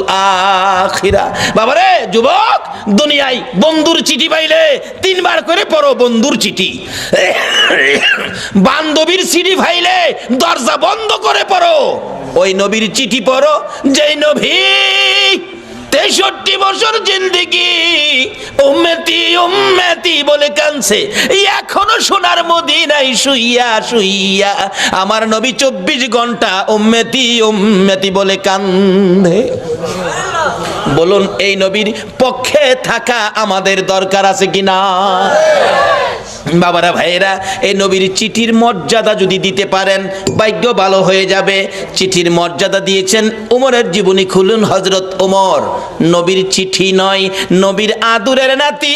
আখিরা। বাবারে যুবক, দুনিয়ায় বন্ধুর চিঠি পাইলে 3 বার করে পড়ো বন্ধুর চিঠি। বান্ধবীর চিঠি পাইলে দরজা বন্ধ করে পড়ো। ওই নবীর চিঠি পড়ো যেই নবী 63 বছর জিন্দেগি উম্মতি উম্মতি বলে কাঁদছে, এখনো সোনার মদিনায় শুইয়া শুইয়া আমার নবী 24 ঘন্টা উম্মতি উম্মতি বলে কান্দে। বলুন, এই নবীর পক্ষে থাকা আমাদের দরকার আছে কিনা? বাবারা ভাইয়েরা, এই নবীর চিঠির মর্যাদা যদি দিতে পারেন, ভাগ্য ভালো হয়ে যাবে। চিঠির মর্যাদা দিয়েছেন ওমরের জীবনী খুলুন, হযরত ওমর। নবীর চিঠি নয়, নবীর আদুরের নাতি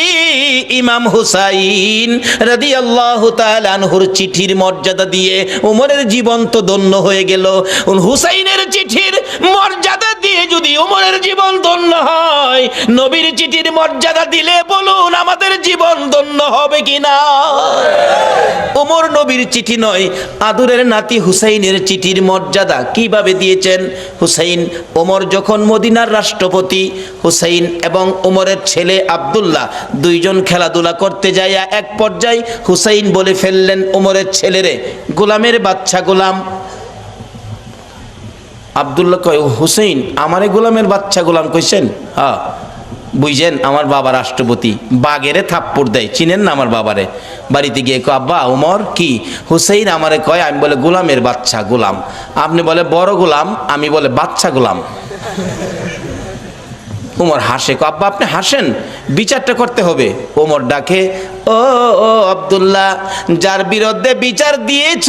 ইমাম হুসাইন রাদিয়াল্লাহু তাআলা আনহুর চিঠির মর্যাদা দিয়ে ওমরের জীবন তো ধন্য হয়ে গেল। হুসাইনের চিঠির মর্যাদা দিয়ে যদি ওমরের জীবন ধন্য হয়, নবীর চিঠির মর্যাদা দিলে বলুন আমাদের জীবন ধন্য হবে কিনা? ওমর নবীর চিঠি নয়, আদুরের নাতি হুসাইনের চিঠির মর্যাদা কিভাবে দিয়েছেন? হুসাইন, ওমর যখন মদিনার রাষ্ট্রপতি, হুসাইন এবং ওমরের ছেলে আব্দুল্লাহ দুইজন খেলাধুলা করতে যাইয়া এক পর্যায়ে হুসাইন বলে ফেললেন ওমরের ছেলেরে, গোলামের বাচ্চা গোলাম। আব্দুল্লাহ কয়, হুসাইন আমারে গোলামের বাচ্চা গোলাম কইছেন? হ্যাঁ, বুঝছেন আমার বাবা রাষ্ট্রপতি, বাগেরে থাপ্পড় দেয়, চিনেন না আমার বাবারে? বাড়িতে গিয়ে কয়, আব্বা ওমর কি? হুসাইন আমারে কয়, আমি বলে গোলামের বাচ্চা গোলাম, আপনি বলে বড় গোলাম, আমি বলে বাচ্চা গোলাম। ওমর হাসে, কয় আব্বা আপনি হাসেন, বিচারটা করতে হবে। ওমর ডাকে, ও ও আব্দুল্লাহ, যার বিরুদ্ধে বিচার দিয়েছ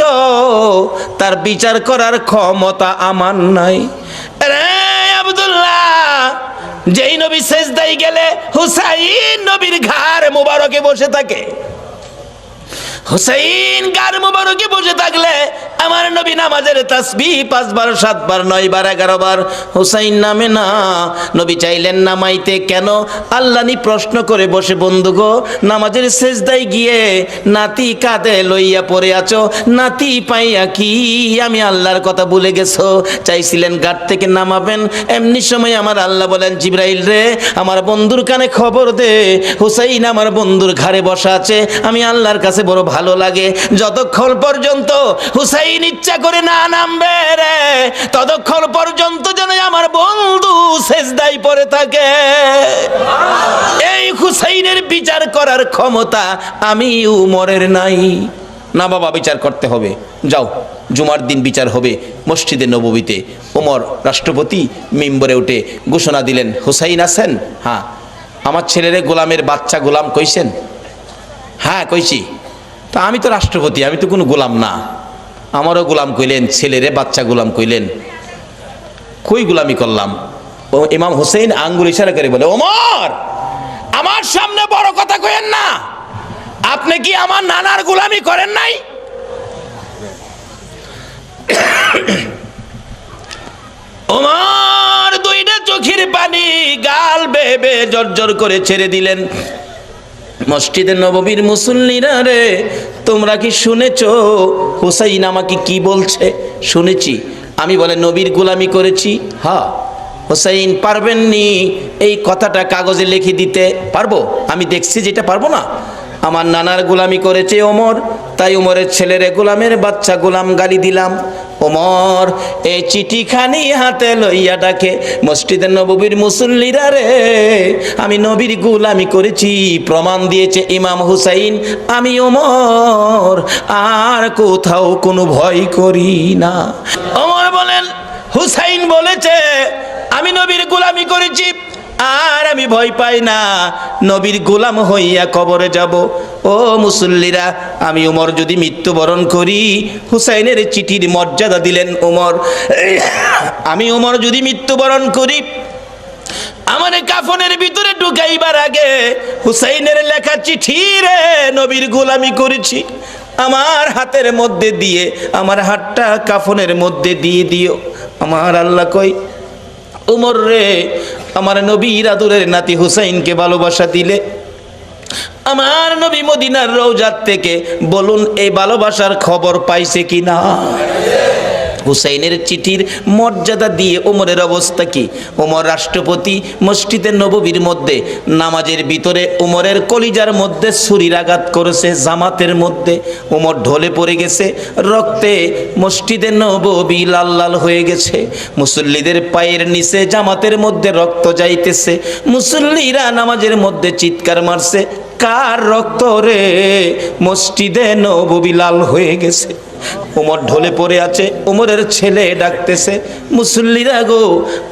তার বিচার করার ক্ষমতা আমার নাই। রে আব্দুল্লাহ, যেই নবী সেজদায় গেলে হুসাইন নবীর ঘাড় মোবারকে বসে থাকে, হুসাইন ঘাড় মোবারকে বসে থাকলে আমার নবী নামাজের তাসবিহ 5 বার 7 বার 9 বার 11 বার হুসাইন নামে না। নবী চাইলেন নামাইতে, কেন? আল্লাহনি প্রশ্ন করে বসে, বন্ধু গো, নামাজের সেজদায় গিয়ে নাতি কাঁধে লইয়া পড়ে আছো, নাতি পাইয়া কি আমি আল্লাহর কথা ভুলে গেছো? চাইছিলেন ঘাট থেকে নামাবেন, এমনি সময় আমার আল্লাহ বলেন, জিবরাইল রে, আমার বন্ধুর কানে খবর দে, হুসাইন আমার বন্ধুর ঘাড়ে বসা আছে, আমি আল্লাহর কাছে বড় ভালো লাগে, যতক্ষণ পর্যন্ত হুসাইন ইচ্ছা করে না নামবে রে, ততক্ষণ পর্যন্ত যেন আমার বন্ধু সেজদায় পড়ে থাকে। এই হুসাইনের বিচার করার ক্ষমতা আমি উমরের নাই। না বাবা, বিচার করতে হবে, যাও জুমার দিন বিচার হবে মসজিদে নববীতে। ওমর রাষ্ট্রপতি মিম্বরে উঠে ঘোষণা দিলেন, হুসাইন আছেন? হ্যাঁ। আমার ছেলেরে গোলামের বাচ্চা গোলাম কইছেন? হ্যাঁ কইছি। তা আমি তো রাষ্ট্রপতি, আমি তো কোনো গোলাম না, আমারও গোলাম কইলেন, ছেলেরে বাচ্চা গোলাম কইলেন, কই গোলামি করলাম? ও ইমাম হুসাইন আঙ্গুল ইশারা করে বলে, ওমর আমার সামনে বড় কথা কইেন না, আপনি কি আমার নানার গোলামি করেন নাই? ওমর দুইটা চোখের পানি গাল বেয়ে বেয়ে জর্জর করে ছেড়ে দিলেন। মসজিদে নববীর মুসল্লিরা রে, তোমরা কি শুনেছো হুসাইন আমাকে কি বলছে? শুনেছি। আমি বলে নবীর গোলামি করেছি। হ্যাঁ। হুসাইন পারবেননি এই কথাটা কাগজে লিখে দিতে? পারবো, আমি দেখছি যেটা পারবো না। আমার নানার গোলামি করেছে ওমর, তাই উমরের ছেলেরে গোলামের বাচ্চা গোলাম গালি দিলাম। ওমর এই চিঠিখানি হাতে লইয়া ডাকে, মসজিদে নববীর মুসল্লিরা রে, আমি নবীর গোলামি করেছি, প্রমাণ দিয়েছে ইমাম হুসাইন, আমি ওমর আর কোথাও কোনো ভয় করি না। ওমর বলেন, হুসাইন বলেছে আমি নবীর গোলামি করেছি আর আমি ভয় পাই না, নবীর গোলাম হইয়া কবরে যাব। ও মুসল্লিরা, আমি ওমর যদি মৃত্যুবরণ করি, হুসাইনের চিঠির মর্যাদা দিলেন ওমর, আমি ওমর যদি মৃত্যুবরণ করি, আমার কাফনের ভিতরে ঢুকাইবার আগে হুসাইনের লেখা চিঠি রে, নবীর গোলামি করেছি, আমার হাতের মধ্যে দিয়ে, আমার হাতটা কাফনের মধ্যে দিয়ে দিও। আমার আল্লাহ কই, উমর রে, আমার নবীর আদরের নাতি হুসাইনকে ভালোবাসা দিলে, আমার নবী মদিনার রওজাত থেকে বলুন এই ভালোবাসার খবর পাইছে কিনা? হুসাইনের চিঠির মর্যাদা দিয়ে ওমরের অবস্থা কি? ওমর রাষ্ট্রপতি, মসজিদে নববীর মধ্যে নামাজের ভিতরে ওমরের কলিজার মধ্যে ছুরির আঘাত করেছে, জামাতের মধ্যে ওমর ঢলে পড়ে গেছে, রক্তে মসজিদে নববী লাল লাল হয়ে গেছে, মুসল্লিদের পায়ের নিচে জামাতের মধ্যে রক্ত যাইতেছে, মুসল্লিরা নামাজের মধ্যে চিৎকার মারছে, কার রক্ত রে? মসজিদে নববী লাল হয়ে গেছে। ওমর ঢলে পড়ে আছে, ওমরের ছেলে ডাকতেছে, মুসল্লিরা গো,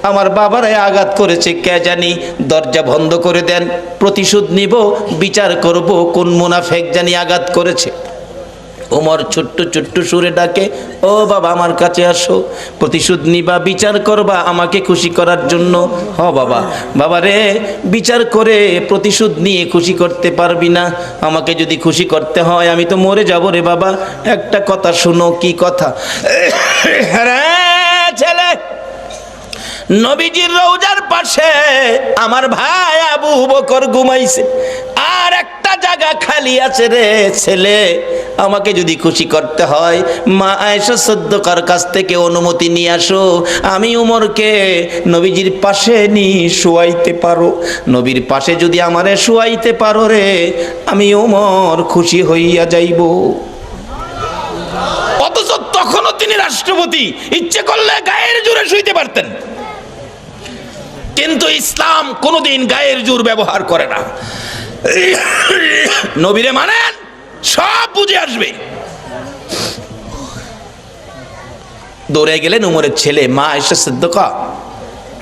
আমার বাবারে আঘাত করেছে, কে জানি, দরজা বন্ধ করে দেন, প্রতিশোধ নিব, বিচার করব কোন মুনাফেক জানি আঘাত করেছে। ওমর ছোট্ট ছোট্ট সুরে ডাকে, ও বাবা আমার কাছে আসো, প্রতিশোধ নিবা, বিচার করবা আমাকে খুশি করার জন্য। হ বাবা, বাবা রে, বিচার করে প্রতিশোধ নিয়ে খুশি করতে পারবি না, আমাকে যদি খুশি করতে হয় আমি তো মরে যাব রে বাবা, একটা কথা শুনো। কি কথা? ছেলে, নবীজির রওজার পাশে আমার ভাই আবু বকর ঘুমাইছে, আর একটা জায়গা খালি আছে রে ছেলে, আমাকে যদি খুশি করতে হয় মা আয়েশা সিদ্দিকার কাছ থেকে অনুমতি নিয়ে আসো, আমি উমরকে নবীজির পাশে নিয়ে শুয়াইতে পারো, নবীর পাশে যদি আমারে শুয়াইতে পারো রে, আমি উমর খুশি হইয়া যাইব। অথচ তখনও তিনি রাষ্ট্রপতি, ইচ্ছে করলে গায়ের জোরে শুইতে পারতেন, কিন্তু ইসলাম কোনোদিন গায়ের জোর ব্যবহার করে না। নবীরে মানেন, সব বুঝে আসবে। দৌড়ে গেলেন উমরের ছেলে, মা আয়েশা সিদ্দিকা,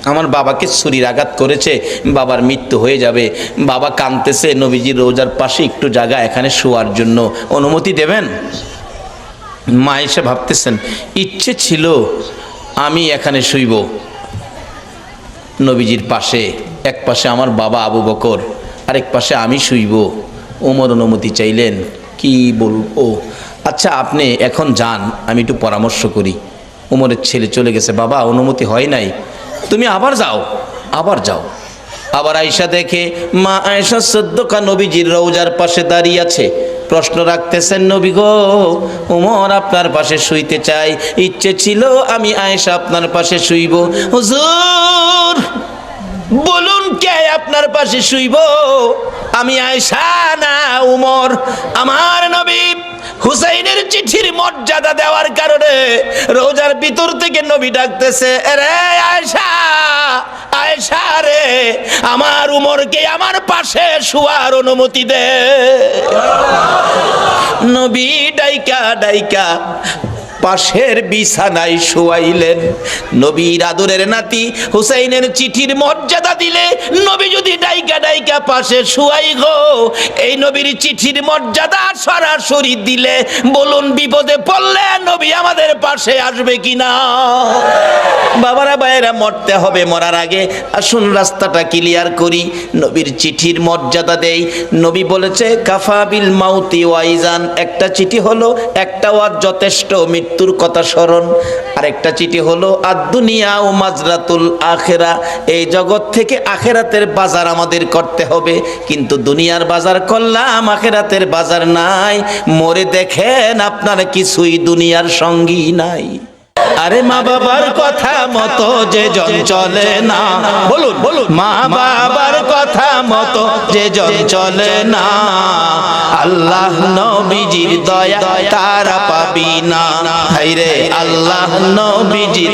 আমার বাবাকে ছুরির আঘাত করেছে, বাবার মৃত্যু হয়ে যাবে, বাবা কাঁদতেছে, নবীজির রোজার পাশে একটু জায়গা এখানে শোয়ার জন্য অনুমতি দেবেন? মা আয়েশা ভাবতেছেন, ইচ্ছে ছিল আমি এখানে শুইব নবীজির পাশে, এক পাশে আমার বাবা আবু বকর, আরেক পাশে আমি শুইব। ওমর অনুমতি চাইলেন, কি বলবো, আচ্ছা আপনি এখন যান, আমি একটু পরামর্শ করি। ওমরের ছেলে চলে গেছে, বাবা অনুমতি হয় নাই, তুমি আবার যাও, আবার যাও। আবার আয়েশা দেখে মা আয়েশা সিদ্দিকা নবীজির রওজার পাশে দাঁড়িয়ে আছে, প্রশ্ন রাখতেছেন, নবী গো, ওমর আপনার পাশে শুইতে চাই, ইচ্ছে ছিল আমি আয়েশা আপনার পাশে শুইব। হুজুর বলুন কে আপনার পাশে শুইব? আমি আয়েশা না উমর? আমার নবী হুসাইনের চিঠির মর্যাদা দেওয়ার কারণে রোজার ভিতর থেকে নবী ডাকতেছে, রে আয়েশা, আয়েশা রে, আমার উমরকে আমার পাশে শুয়ার অনুমতি দে। নবী ডাইকা ডাইকা পাশের বিছানায় শুয়াইলেন। নবীর আদরের নাতি হুসাইনের চিঠির মর্যাদা দিলে নবী যদি ডাইকা ডাইকা পাশে শুয়াই গো, এই নবীর চিঠির মর্যাদা সরাসরি দিলে বলুন বিপদে পড়লে নবী আমাদের পাশে আসবে কিনা? বাবারা ভাইয়েরা, মরতে হবে, মরার আগে আসুন রাস্তাটা ক্লিয়ার করি, নবীর চিঠির মর্যাদা দেই। নবী বলেছে কাফা বিল মাউতি ওয়াইজান, একটা চিঠি হলো একটা ওয়াজ যথেষ্ট, মৃত্যুর কথা স্মরণ। আরেকটা চিঠি হলো আদ-দুনিয়া ও মাজরাতুল আখিরা, এই জগৎ থেকে আখিরাতের বাজার আমাদের করতে হবে, কিন্তু দুনিয়ার বাজার করলাম, আখিরাতের বাজার নাই। মরে দেখেন আপনার কিছুই দুনিয়ার সঙ্গী নাই। আরে মা বাবার কথা মতো যে জন চলে না, বলুন বলুন, মা বাবার কথা মতো যে জন চলে না, আল্লাহ নবীজির দয়া দয়া তারা পাবি না। হায়রে আল্লাহ নবীজির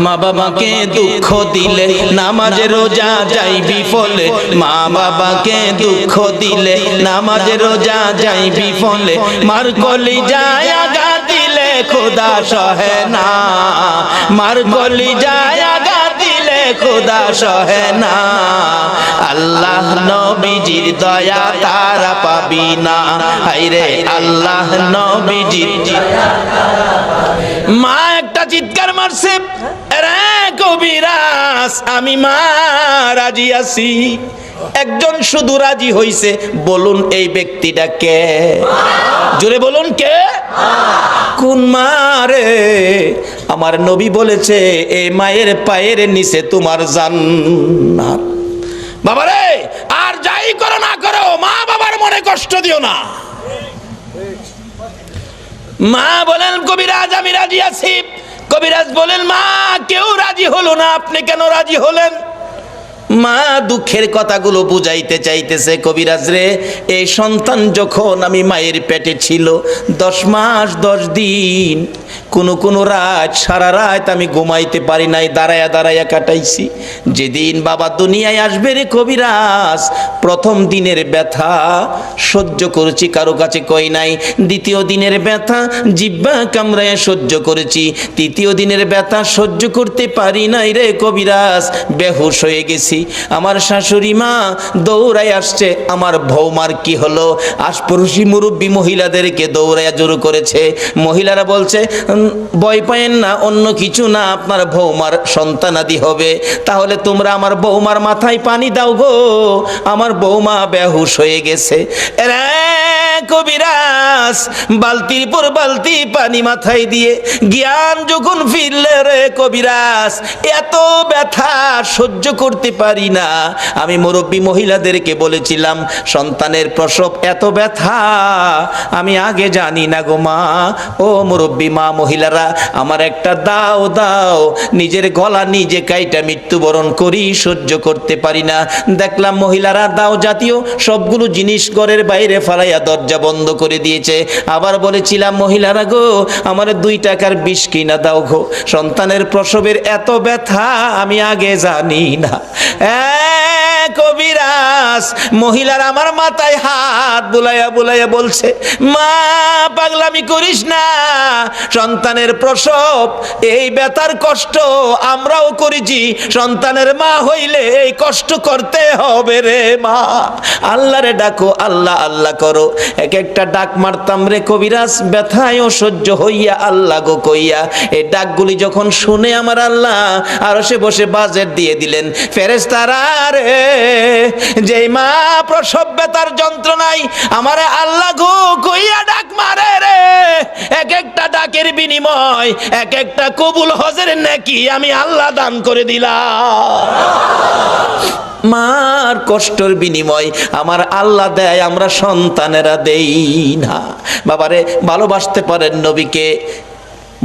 মা বাবাকে দুঃখ দিলে নামাজে রোজা যাই বিফলে, মা বাবাকে দুঃখ দিলে নামাজে রোজা যাই বিফলে, মার কলিজায় আঘাত দিলে খোদা সহে না, মার কলিজায় আঘাত দিলে খোদা সহে না। আল্লাহ নবীজির দয়া তারা পাবি না। হায়রে আল্লাহ নবীজির। মা একটা চিৎকার মারছে, রে কবিরাজ আমি মা রাজি আছি। একজন শুধু রাজি হইছে, বলুন এই ব্যক্তিটা কে? জোরে বলুন কে? কোন মা রে? আমার নবী বলেছে এই মায়ের পায়ের নিচে তোমার জান্নাত। বাবারে আর যাই করো না করো মা বাবার মনে কষ্ট দিও না। মা বলেন কবিরাজ আমি রাজি আছি। কবিরাজ বলেন মা কেউ রাজি হলো না, আপনি কেন রাজি হলেন? মা দুঃখের কথাগুলো বুঝাইতে চাইতেছে, কবিরাজ রে এই সন্তান যখন আমি মায়ের পেটে ছিল 10 মাস 10 দিন, কোন রাত সারা রাত আমি ঘুমাইতে পারি নাই, দাঁড়ায়া দাঁড়ায়া কাটাইছি। যেদিন বাবা দুনিয়ায় আসবে রে কবিরাজ, প্রথম দিনের ব্যথা সহ্য করেছি, কারো কাছে কই নাই। দ্বিতীয় দিনের ব্যথা জিহ্বা কামড়ায় সহ্য করেছি। তৃতীয় দিনের ব্যথা সহ্য করতে পারি নাই রে কবিরাজ, বেহুশ হয়ে গেছি। আমার শাশুড়ি মা দৌড়ায় আসছে, আমার বৌমার কি হলো? আশপাশি মুরব্বী মহিলাদেরকে দৌড়াইয়া জোর করেছে। মহিলারা বলছে ভয় পায়েন না, অন্য কিছু না, আপনার বৌমার সন্তানাদি হবে। তাহলে তোমরা আমার বৌমার মাথায় পানি দাও গো, আমার বৌমা বেহুশ হয়ে গেছে। কবিরাজ বালতির পর বালতি পানি মাথায় দিয়ে জ্ঞান যখন ফিরলে রে কবিরাজ, এত ব্যথা সহ্য করতে পারি না। আমি মুরব্বী মহিলাদেরকে বলেছিলাম সন্তানের প্রসব এত ব্যথা আমি আগে জানি না গো মা। ও মুরব্বী মা মহিলারা আমার একটা দাও দাও, নিজের গলা নিজে কাইটা মৃত্যুবরণ করি, সহ্য করতে পারি না। দেখলাম মহিলারা দাও জাতীয় সবগুলো জিনিস ঘরের বাইরে ফালাইয়া দরজা বন্ধ করে দিয়েছে। আবার বলেছিলাম মহিলারা গো আমার 2 টাকার বিষ কিনা দাও গো, সন্তানের প্রসবের এত ব্যথা আমি আগে জানি না। কবিরাজ মহিলার আমার মাথায় হাত বুলাইয়া বুলাইয়া বলছে মা পাগলামি করিস না, সন্তানের প্রসব এই ব্যথার কষ্ট আমরাও করেছি, সন্তানের মা হইলে এই কষ্ট করতে হবে রে মা। আল্লাহরে ডাকো, আল্লাহ আল্লাহ করো। এক একটা ডাক মারতাম রে কবিরাজ, ব্যথায়ও সহ্য হইয়া আল্লাহ গো কইয়া। এই ডাকগুলি যখন শুনে আমার আল্লাহ আরশে বসে বাজেট দিয়ে দিলেন। ফেরেশতারা রে যেই মা প্রসব ব্যথার যন্ত্রণায় আমারে আল্লাহ গো কইয়া ডাক মারে রে, এক একটা ডাকের বিনিময় এক একটা কবুল হজের নেকি আমি আল্লাহ দান করে দিলাম। মার কষ্টের বিনিময় আমার আল্লাহ দেয়, আমরা সন্তানেরা দেই না। বাবারে ভালোবাসতে পারেন নবীকে,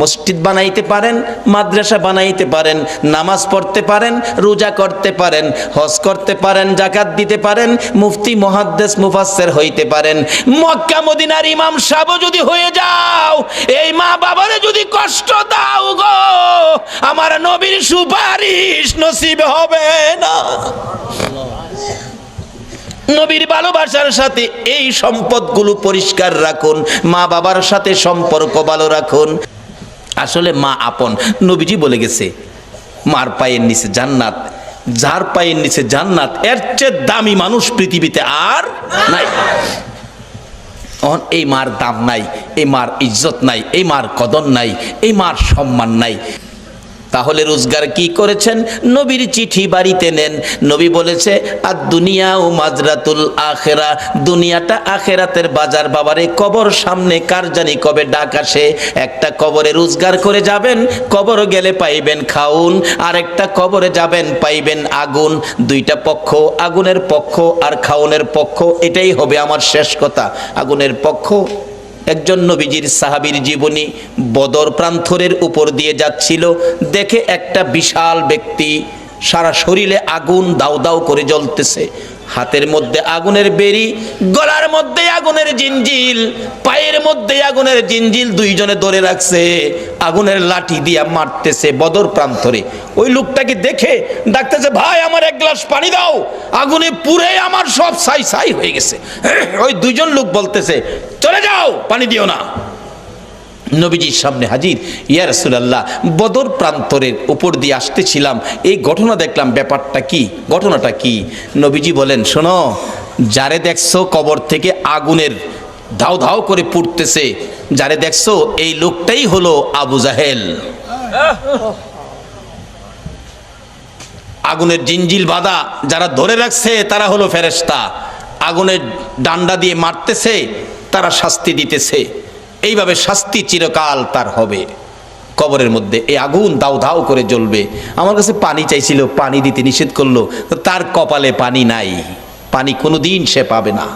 মসজিদ বানাইতে পারেন, মাদ্রাসা বানাইতে পারেন, নামাজ পড়তে পারেন, রোজা করতে পারেন, হজ করতে পারেন, যাকাত দিতে পারেন, মুফতি মুহাদ্দিস মুফাসসির হইতে পারেন, মক্কা মদিনার ইমাম সাহেব যদি হয়ে যাও, এই মা বাবারে যদি কষ্ট দাও গো আমার নবীর সুপারিশ নসিব হবে না। নবীর ভালোবাসার সাথে এই সম্পদগুলো পরিষ্কার রাখুন, মা বাবার সাথে সম্পর্ক ভালো রাখুন। আসলে মা আপন, নবীজি বলে গেছে মার পায়ের নিচে জান্নাত, যার পায়ের নিচে জান্নাত এর চেয়ে দামি মানুষ পৃথিবীতে আর নাই। এই মার দাম নাই, এই মার ইজ্জত নাই, এই মার কদর নাই, এই মার সম্মান নাই। তাহলে রোজগার কি করেছেন? নবীর চিঠি বাড়িতে নেন। নবী বলেছে আর দুনিয়া ও মাজরাতুল আখেরা, দুনিয়াটা আখেরাতের বাজার। বাবারে কবর সামনে, কার জানি কবে ডাক আসে। একটা কবরে রোজগার করে যাবেন, কবর গেলে পাইবেন খাউন, আর একটা কবরে যাবেন পাইবেন আগুন। 2টা পক্ষ, আগুনের পক্ষ আর খাউনের পক্ষ। এটাই হবে আমার শেষ কথা। আগুনের পক্ষ একজন নবীজির সাহাবীর জীবনী, বদর প্রান্তরের উপর দিয়ে যাচ্ছিল, দেখে একটা বিশাল ব্যক্তি, সারা শরীরে আগুন দাউ দাউ করে জ্বলতেছে, হাতের মধ্যে আগুনের বেরি, গলার মধ্যে আগুনের জিঞ্জিল, পায়ের মধ্যে আগুনের জিঞ্জিল, দুইজনে ধরে রাখছে, আগুনের লাঠি দিয়া মারতেছে বদর প্রান্তরে। ওই লোকটাকে দেখে ডাকতেছে, ভাই আমার এক গ্লাস পানি দাও, আগুনে পুড়ে আমার সব ছাই ছাই হয়ে গেছে। ওই দুইজন লোক বলতেছে, চলে যাও, পানি দিও না। নবীজির সামনে হাজির, ইয়া রাসূলুল্লাহ, বদর প্রান্তরের উপর দিয়ে আসতেছিলাম, এই ঘটনা দেখলাম, ব্যাপারটা কি, ঘটনাটা কি? নবীজি বলেন, শোনো, যারে দেখছো কবর থেকে আগুনের ধাও ধাও করে পুড়তেছে, যারে দেখছো এই লোকটাই হলো আবু জাহেল। আগুনের জিঞ্জিল বাঁধা যারা ধরে রাখছে তারা হলো ফেরেশতা, আগুনের ডান্ডা দিয়ে মারতেছে, তারা শাস্তি দিতেছে। এইভাবে শাস্তি চিরকাল তার হবে কবরের মধ্যে। এই আগুন দাউ দাউ করে জ্বলবে। আমার কাছে পানি চাইছিল, পানি দিতে নিষেধ করলো, তার কপালে পানি নাই, পানি কোনোদিন সে পাবে না।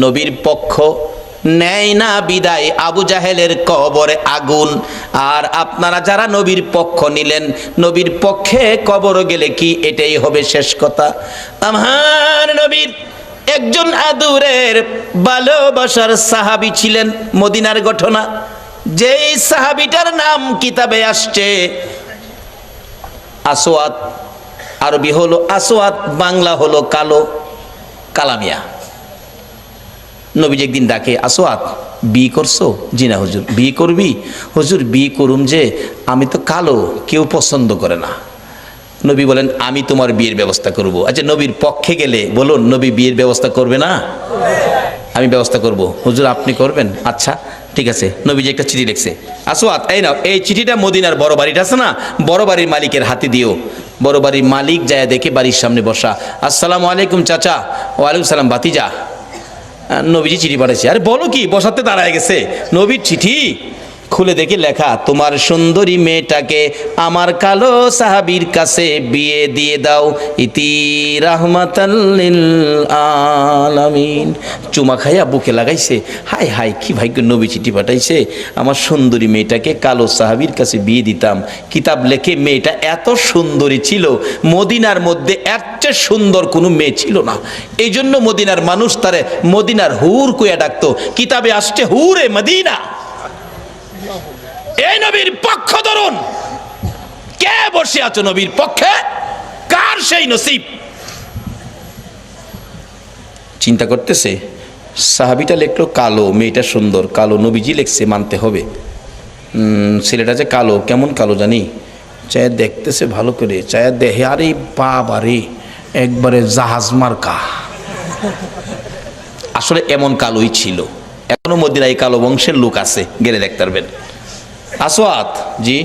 নবীর পক্ষ নেয় না বিদায়, আবু জাহেলের কবরে আগুন। আর আপনারা যারা নবীর পক্ষ নিলেন, নবীর পক্ষে কবর গেলে কি এটাই হবে শেষ কথা? আমার নবীর একজন আদুরের ভালোবাসার সাহাবী ছিলেন, মদিনার ঘটনা। যেই সাহাবীটার নাম কিতাবে আসছে আসওয়াদ, আরবি হলো আসওয়াদ, বাংলা হলো কালো, কালামিয়া। নবীজি একদিন ডাকে, আসওয়াদ বিয়ে করছো? জি না হুজুর। বিয়ে করবি? হুজুর বিয়ে করুম, যে আমি তো কালো, কেউ পছন্দ করে না। নবী বলেন, আমি তোমার বিয়ের ব্যবস্থা করব। আচ্ছা, নবীর পক্ষে গেলে বলুন, নবী বিয়ের ব্যবস্থা করবে না? আমি ব্যবস্থা করব। হুজুর আপনি করবেন? আচ্ছা ঠিক আছে। নবীজি একটা চিঠি লিখছে, আসওয়াদ এই নাও, এই চিঠিটা মদিনার বড় বাড়িটা আছে না, বড় বাড়ির মালিকের হাতে দিও। বড় বাড়ির মালিক যায় দেখে বাড়ির সামনে বসা, আসসালামু আলাইকুম চাচা। ওয়ালাইকুম সালাম ভাতিজা। নবীজি চিঠি পাঠাইছে। আরে বলো কি, বসাতে দাঁড়ায় গেছে। নবীর চিঠি খুলে দেখে লেখা, তোমার সুন্দরী মেয়েটাকে আমার কালো সাহাবীর কাছে বিয়ে দিয়ে দাও, ইতি রাহমাতাল লিল আলামিন। চুমা খাইয়া বুকে লাগাইছে, হাই হাই কি ভাগ্য, নবী চিঠি পাঠাইছে, আমার সুন্দরী মেয়েটাকে কালো সাহাবীর কাছে বিয়ে দিতাম। কিতাব লেখে মেয়েটা এত সুন্দরী ছিল, মদিনার মধ্যে এর চেয়ে সুন্দর কোনো মেয়ে ছিল না। এই জন্য মদিনার মানুষ তারে মদিনার হুর কইয়া ডাকতো। কিতাবে আসছে হুরে মদিনা। এই নবীর পক্ষ ধরুন, কে বসে আছো নবীর পক্ষে, কার সেই নসিব? চিন্তা করতেছে, সাহাবীটা লিখলো কালো, মেয়েটা সুন্দর, কালো। নবীজি লিখছে মানতে হবে। ছেলেটা যে কালো, কেমন কালো জানি, চায়া দেখতেছে ভালো করে, চায়া দেখে, আরে বাবা রে, একবারে জাহাজ মার্কা। আসলে এমন কালোই ছিল। এখনো মদিনায় কালো বংশের লোক আছে, গেলে দেখতে পারবেন। আসওয়াদ জি,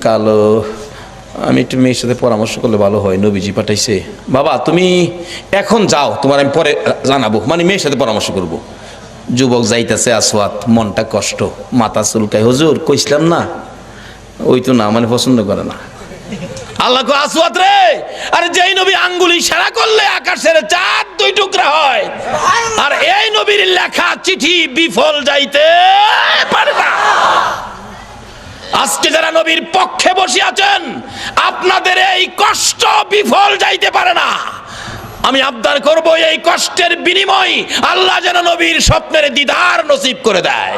কালো, আমি একটু মেয়ের সাথে পরামর্শ করলে ভালো হয়, নবীজি পাঠাইছে। বাবা তুমি এখন যাও, তোমার আমি পরে জানাবো, মানে মেয়ের সাথে পরামর্শ করব। যুবক যাইতেছে, আসওয়াদ মনটা কষ্ট, মাথা চুলকায়, হুজুর কইছিলাম না, ওই তো না, মানে পছন্দ করে না। আল্লাহ কো, আসওয়াদ রে, আরে যেই নবী আঙ্গুল ইশারা করলে আকাশের চাঁদ দুই টুকরা হয়, আর এই নবীর লেখা চিঠি বিফল যাইতে পারে না। আজকে যারা নবীর পক্ষে বসে আছেন, আপনাদের এই কষ্ট বিফল যাইতে পারে না। আমি আবদার করব, এই কষ্টের বিনিময় আল্লাহ যেন নবীর স্বপ্নের দিদার নসিব করে দেয়।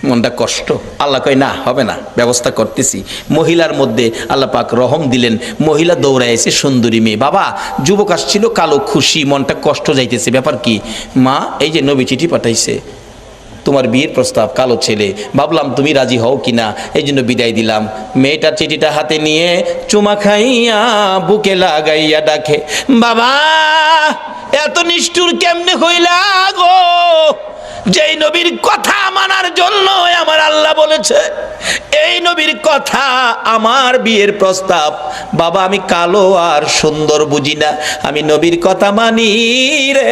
মনটা কষ্ট। আল্লাহ কয় না, হবে না, ব্যবস্থা করতেছি। মহিলার মধ্যে আল্লাহ পাক রহম দিলেন, মহিলা দৌড়ায় এসে সুন্দরী মেয়ে। বাবা যুবক আসছিল কালো, খুশি, মনটা কষ্ট যাইতেছে, ব্যাপার কি? মা এই যে নবী চিঠি পাঠাইছে, তোমার বিয়ের প্রস্তাব, কালো ছেলে, ভাবলাম তুমি রাজি হও কিনা, এই জন্য বিদায় দিলাম। মেয়েটার চিঠিটা হাতে নিয়ে চুমা খাইয়া বুকে লাগাইয়া ডাকে, বাবা এত নিষ্ঠুর কেমনে হইলা গো? যেই নবীর কথা মানার জন্য আমার আল্লাহ বলেছে, এই নবীর কথা আমার বিয়ের প্রস্তাব। বাবা আমি কালো আর সুন্দর বুঝি না, আমি নবীর কথা মানি রে।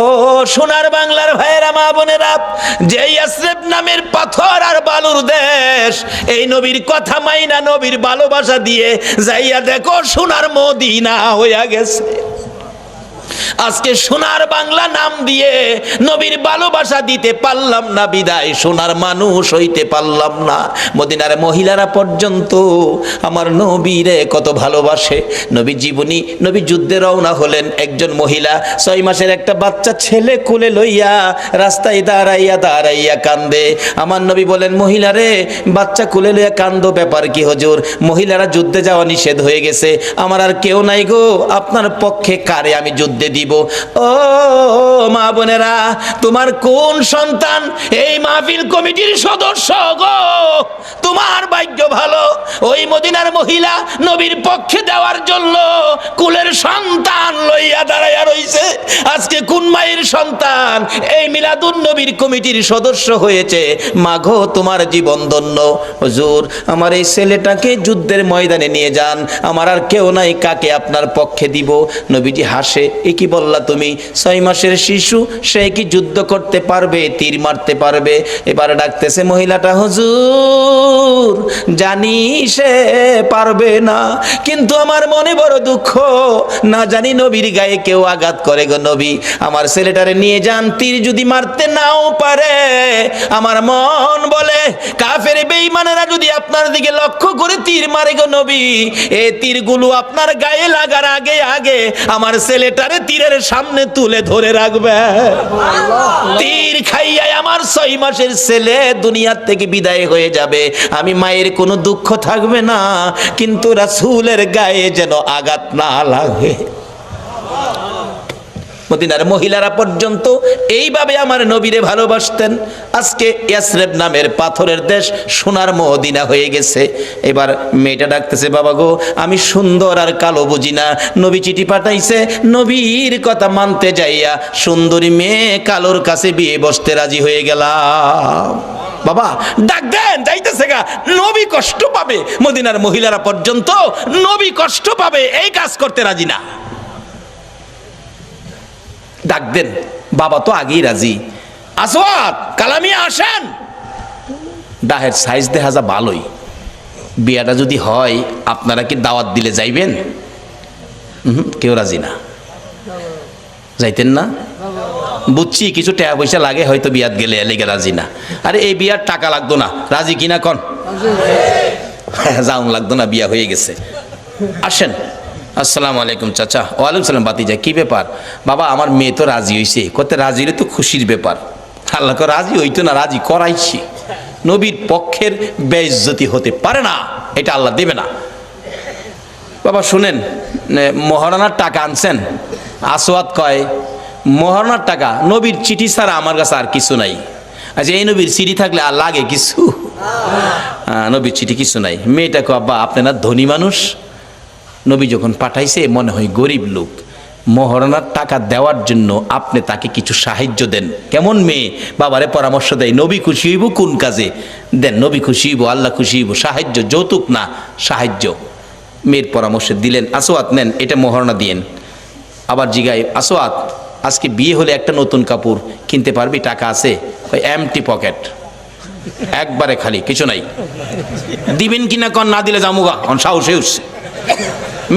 ও সোনার বাংলার ভাইয়েরা, মা বোনেরা, যেই ইয়াসরিব নামের পাথর আর বালুর দেশ, এই নবীর কথা মাইনা নবীর ভালোবাসা দিয়ে যাইয়া দেখো সোনার মদিনা হইয়া গেছে। আজকে সোনার বাংলা নাম দিয়ে নবীর ভালোবাসা দিতে পারলাম না বিদায় সোনার মানুষ হইতে পারলাম না। মদিনার মহিলারা পর্যন্ত আমার নবীরে কত ভালোবাসে। নবী জীবনী, নবী যুদ্ধে রওনা হলেন, একজন মহিলা 6 মাসের একটা বাচ্চা ছেলে কোলে লইয়া রাস্তায় দাঁড়াইয়া দাঁড়াইয়া কান্দে। আমার নবী বলেন, মহিলা রে, বাচ্চা কোলে লইয়া কান্দো, ব্যাপার কি হুজুর? মহিলারা যুদ্ধে যাওয়া নিষেধ হয়ে গেছে, আমার আর কেউ নাই গো, আপনার পক্ষে কারে আমি যুদ্ধে দিব? ও মা বোনেরা, তোমার কোন সন্তান এই মাহফিল কমিটির সদস্য গো? তোমার ভাগ্য ভালো, ওই মদিনার মহিলা নবীর পক্ষে দেওয়ার জন্য কুলের সন্তান লইয়া দাঁড়াইয়া রইছে। আজকে কোন মায়ের সন্তান এই মিলাদুন নবীর কমিটির সদস্য হয়েছে? মাগো, তোমার জীবন ধন্য। হুজুর, আমার এই ছেলেটাকে যুদ্ধের ময়দানে নিয়ে যান, আমার আর কেউ নাই, কাকে আপনার পক্ষে দিব? নবীজি হাসে, এ কি বললা তুমি? 6 মাসের শিশু, সে কি যুদ্ধ করতে পারবে, তীর মারতে পারবে? এবার ডাকতেছে মহিলাটা, হুজুর জানি সে পারবে না, কিন্তু আমার মনে বড় দুঃখ, না জানি নবীর গায়ে কেউ আঘাত করে গো নবী, আমার ছেলেটারে নিয়ে যান, তীর যদি মারতে নাও পারে, আমার মন বলে কাফের বেঈমানেরা যদি আপনার দিকে লক্ষ্য করে তীর মারে গো নবী, এই তীরগুলো আপনার গায়ে লাগার আগে আগে আমার ছেলেটারে তীরের সামনে তুলে ধরে রাখবে। তীর খাইয়া আমার 6 মাসের ছেলে দুনিয়ার থেকে বিদায় হয়ে যাবে, আমি মায়ের কোনো দুঃখ থাকবে না, কিন্তু রাসূলের গায়ে যেন আঘাত না লাগে। মদিনার মহিলারা পর্যন্ত এইভাবে আমার নবীরে ভালোবাসতেন। আজকে ইয়াসরিব নামের পাথরের দেশ সোনার মদিনা হয়ে গেছে। এবার মেয়েটা ডাকতেছে, বাবা গো, আমি সুন্দর আর কালো বুঝি না, নবী চিঠি পাঠাইছে, নবীর কথা মানতে যাইয়া সুন্দরী মেয়ে কালোর কাছে বিয়ে বসতে রাজি হয়ে গেলাম। বাবা ডাক দেন, যাইতেছে গা, নবী কষ্ট পাবে। মদিনার মহিলারা পর্যন্ত নবী কষ্ট পাবে এই কাজ করতে রাজি না। ডাক দেন, বাবা তো আগেই রাজি। আসওয়াদ, কালামিয়া আসেন। ডাহের সাইজ দেখা যা ভালোই, বিয়াটা যদি হয় আপনারা কি দাওয়াত দিলে যাইবেন? কেউ রাজি না, যাইতেন না? বুঝছি কিছু টাকা পয়সা লাগে হয়তো, বিয়াত গেলে লেগে রাজি না। আরে এই বিয়ার টাকা লাগতো না, রাজি কিনা কন? যাওন লাগতো না, বিয়া হয়ে গেছে। আসেন। আসসালামু আলাইকুম চাচা। ওয়ালাইকুম সালাম বাতিজা, কি ব্যাপার? বাবা আমার মেয়ে তো রাজি হয়েছে। কত রাজি হলে তো খুশির ব্যাপার। আল্লাহকে রাজি হইতো না, রাজি করাইছি। নবীর পক্ষের বেইজ্জতি হতে পারে না, এটা আল্লাহ দেবে না। বাবা শুনেন, মহারানার টাকা আনছেন? আসওয়াদ কয়, মহারানার টাকা? নবীর চিঠি ছাড়া আমার কাছে আর কিছু নাই। আচ্ছা, এই নবীর চিঠি থাকলে আর লাগে কিছু? নবীর চিঠি কিছু নাই। মেয়েটা কয়, আব্বা আপনি না ধনী মানুষ, নবী যখন পাঠাইছে মনে হয় গরিব লোক, মহারানার টাকা দেওয়ার জন্য আপনি তাকে কিছু সাহায্য দেন। কেমন মেয়ে, বাবারে পরামর্শ দেয়, নবী খুশি হইব কোন কাজে, দেন নবী খুশি হইব, আল্লাহ খুশি হইব, সাহায্য, যৌতুক না, সাহায্য। মেয়ের পরামর্শ দিলেন, আসওয়াদ নেন, এটা মহারণা দিয়েন। আবার জিগায়, আসওয়াদ আজকে বিয়ে হলে একটা নতুন কাপড় কিনতে পারবি, টাকা আছে? ওই এমটি পকেট, একবারে খালি, কিছু নাই। দিবেন কিনা কন? না দিলে জামুগা, অন সাহসে উঠছে।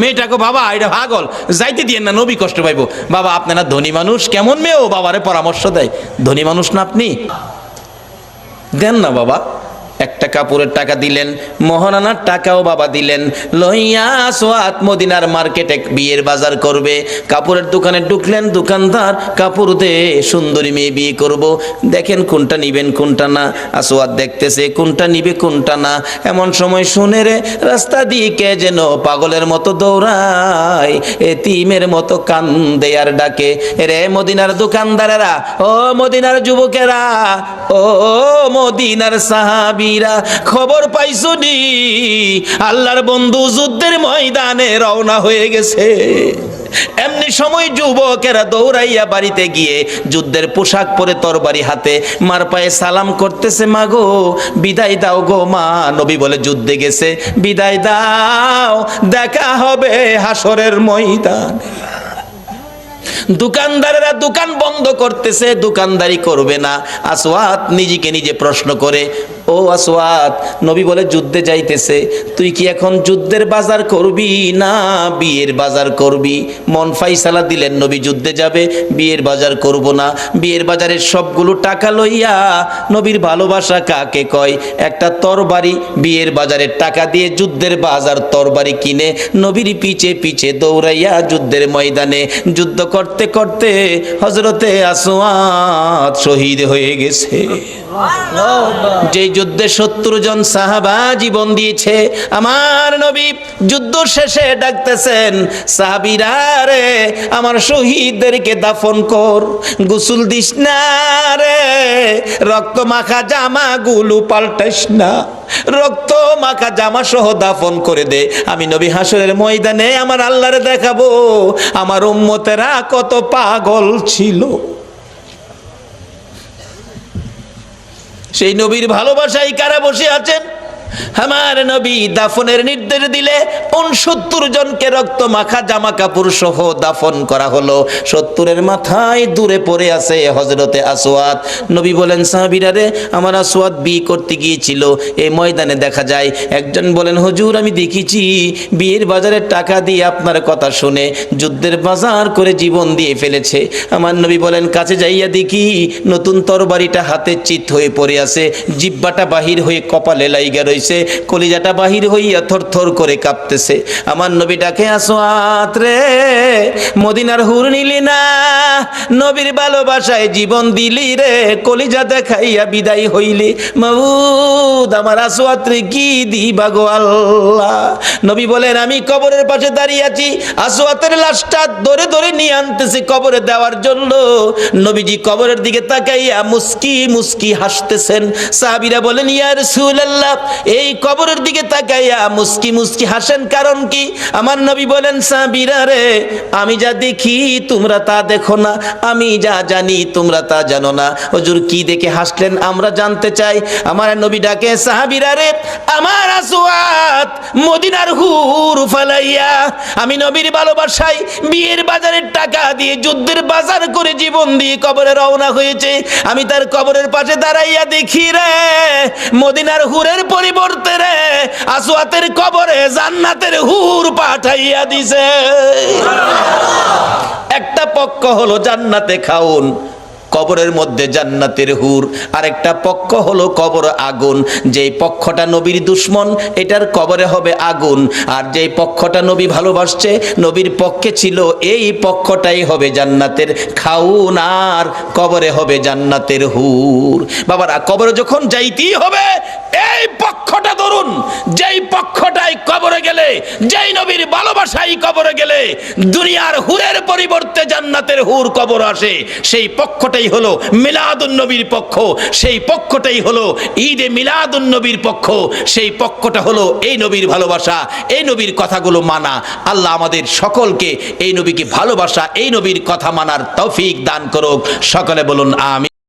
মেয়েটাকে, বাবা এটা পাগল, যাইতে দিয়েন না, নবী কষ্ট পাইব। বাবা আপনারা ধনী মানুষ, কেমন মেয়েও বাবারে পরামর্শ দেয়, ধনী মানুষ না আপনি, দেন না বাবা। একটা কাপড়ের টাকা দিলেন, মহারানার টাকাও বাবা দিলেন। লইয়া আসওয়াদ মদিনার মার্কেটে বিয়ের বাজার করবে। কাপড়ের দোকানে ঢুকলেন, দোকানদার, কাপড় দে, সুন্দরী মেয়ে বিয়ে করব, দেখেন কোনটা নিবেন কোনটা না। আসওয়াদ দেখতেছে কোনটা নিবে কোনটা না। এমন সময় শুনে রে, রাস্তা দিয়ে কে যেন পাগলের মতো দৌড়ায়, এতিমের মতো কান্দে আর ডাকে, রে মদিনার দোকানদারেরা, ও মদিনার যুবকেরা, ও মদিনার সাহাবী, খবর পাইছো নি? আল্লাহর বন্ধু যুদ্ধের ময়দানে রওনা হয়ে গেছে। এমনি সময় যুবকেরা দৌড়াইয়া বাড়িতে গিয়ে যুদ্ধের পোশাক পরে তরবারি হাতে মার পায়ে সালাম করতেছে, মা গো বিদায় দাও গো মা। নবী বলে, যুদ্ধে গেছে, বিদায় দাও, দেখা হবে হাসরের ময়দান। দোকানদারেরা দোকান বন্ধ করতেছে, দোকানদারি করবে না। আসওয়াদ নিজেকে নিজে প্রশ্ন করে, ও আসওয়াদ, নবী বলে যুদ্ধে যাইতেছে, তুই কি এখন যুদ্ধের বাজার করবি না বিয়ের বাজার করবি? মন ফাইসালা দিলেন নবী যুদ্ধে যাবে, বিয়ের বাজার করব না। বিয়ের বাজারের সবগুলো টাকা লইয়া, নবীর ভালোবাসা কাকে কয়, একটা তরবারি বিয়ের বাজারের টাকা দিয়ে যুদ্ধের বাজার তরবারি কিনে নবীর পিছে পিছে দৌড়াইয়া যুদ্ধের ময়দানে যুদ্ধ করতে করতে হযরতে আসওয়াদ শহীদ হয়ে গেছে। যে যুদ্ধে 70 জন সাহাবা জীবন দিয়েছে, আমার নবী যুদ্ধ শেষে ডাকতেছেন, সাহাবীরা রে আমার শহীদদেরকে দাফন কর, গোসল দিস না রে, রক্ত মাখা জামা গুলো পাল্টাইস না, রক্ত মাখা জামা সহ দাফন করে দে। আমি নবী হাসরের ময়দানে আমার আল্লাহরে দেখাবো আমার উম্মতেরা কত পাগল ছিল। সেই নবীর ভালোবাসায় কারা বসে আছেন? আমার নবী দাফনের নির্দেশ দিলে 69 জনকে রক্ত মাখা জামা কাপড় সহ দাফন করা হলো। 70-এর মাথায় দূরে পড়ে আছে হযরতে আসওয়াদ। নবী বলেন, সাহাবীরা রে আমার আসওয়াদ বিয়ে করতে গিয়েছিল, এই ময়দানে দেখা যায়। একজন বলেন, হুজুর আমি দেখেছি বিয়ের বাজারের টাকা দিয়ে আপনার কথা শুনে যুদ্ধের বাজার করে জীবন দিয়ে ফেলেছে। আমার নবী বলেন, কাছে যাইয়া দেখি নতুন তরবারিটা হাতে চিত হয়ে পড়ে আছে, জিহ্বাটা বাহির হয়ে কপালে লাইগা রয়েছে, কলিজাটা বাহির হইয়া থরথর করে কাঁপতেছে। আমার নবী ডাকে, আসওয়াদ রে মদিনার হুর নিলি না, নবীর ভালোবাসায় জীবন দিলি রে, কলিজা দেখাইয়া বিদায় হইলি, মাবুদ আমার আসওয়াদ রে কি দিবা গো আল্লাহ। নবী বলেন, আমি কবরের পাশে দাঁড়িয়ে আছি, আসওয়াদের লাশটা ধরে ধরে নিয়ে আনতেছি কবরে দেওয়ার জন্য। নবীজি কবরের দিকে তাকাইয়া মুস্কি মুস্কি হাসতেছেন। সাহাবীরা বলেন, ইয়া রাসূলুল্লাহ এই কবরের দিকে তাকাইয়া মুস্কি মুস্কি হাসেন কারণ কি? আমার নবী বলেন, সাহাবীরা রে আমি যা দেখি তোমরা তা দেখো না, আমি যা জানি তোমরা তা জানো না। হুজুর কি দেখে হাসলেন আমরা জানতে চাই। আমার নবী ডাকে, সাহাবীরা রে আমার আসওয়াদ মদিনার হুর ফালাইয়া আমি নবীর ভালোবাসায় বিয়ের বাজারের টাকা দিয়ে যুদ্ধের বাজার করে জীবন দিয়ে কবরে রওনা হয়েছে। আমি তার কবরের পাশে দাঁড়াইয়া দেখি রে মদিনার হুরের পরিবর্তে রে আসওয়াতের কবরে জান্নাতের হুর পাঠাইয়া দিছে। একটা পক্ষ হলো জান্নাতে খাউন, কবরের মধ্যে জান্নাতের হুর, আরেকটা পক্ষ হলো কবর আগুন। যেই পক্ষটা নবীর দুশ্মন এটার কবরে হবে আগুন, আর যেই পক্ষটা নবী ভালোবাসছে নবীর পক্ষে ছিল এই পক্ষটাই হবে জান্নাতের খাউন, আর কবরে হবে জান্নাতের হুর। বাবারা কবরে যখন যাইতেই হবে এই পক্ষটা ধরুন, যেই পক্ষটাই কবরে গেলে, যেই নবীর ভালোবাসাই কবরে গেলে দুনিয়ার হুরের পরিবর্তে জান্নাতের হুর কবর আসে, সেই পক্ষটাই হলো মিলাদুন নবীর পক্ষ, সেই পক্ষটাই হলো ঈদে মিলাদুন নবীর পক্ষ, সেই পক্ষটা হলো এই নবীর ভালোবাসা, এই নবীর কথাগুলো মানা। আল্লাহ আমাদের সকলকে এই নবীকে ভালোবাসা, এই নবীর কথা মানার তৌফিক দান করুক। সকলে বলুন আমিন।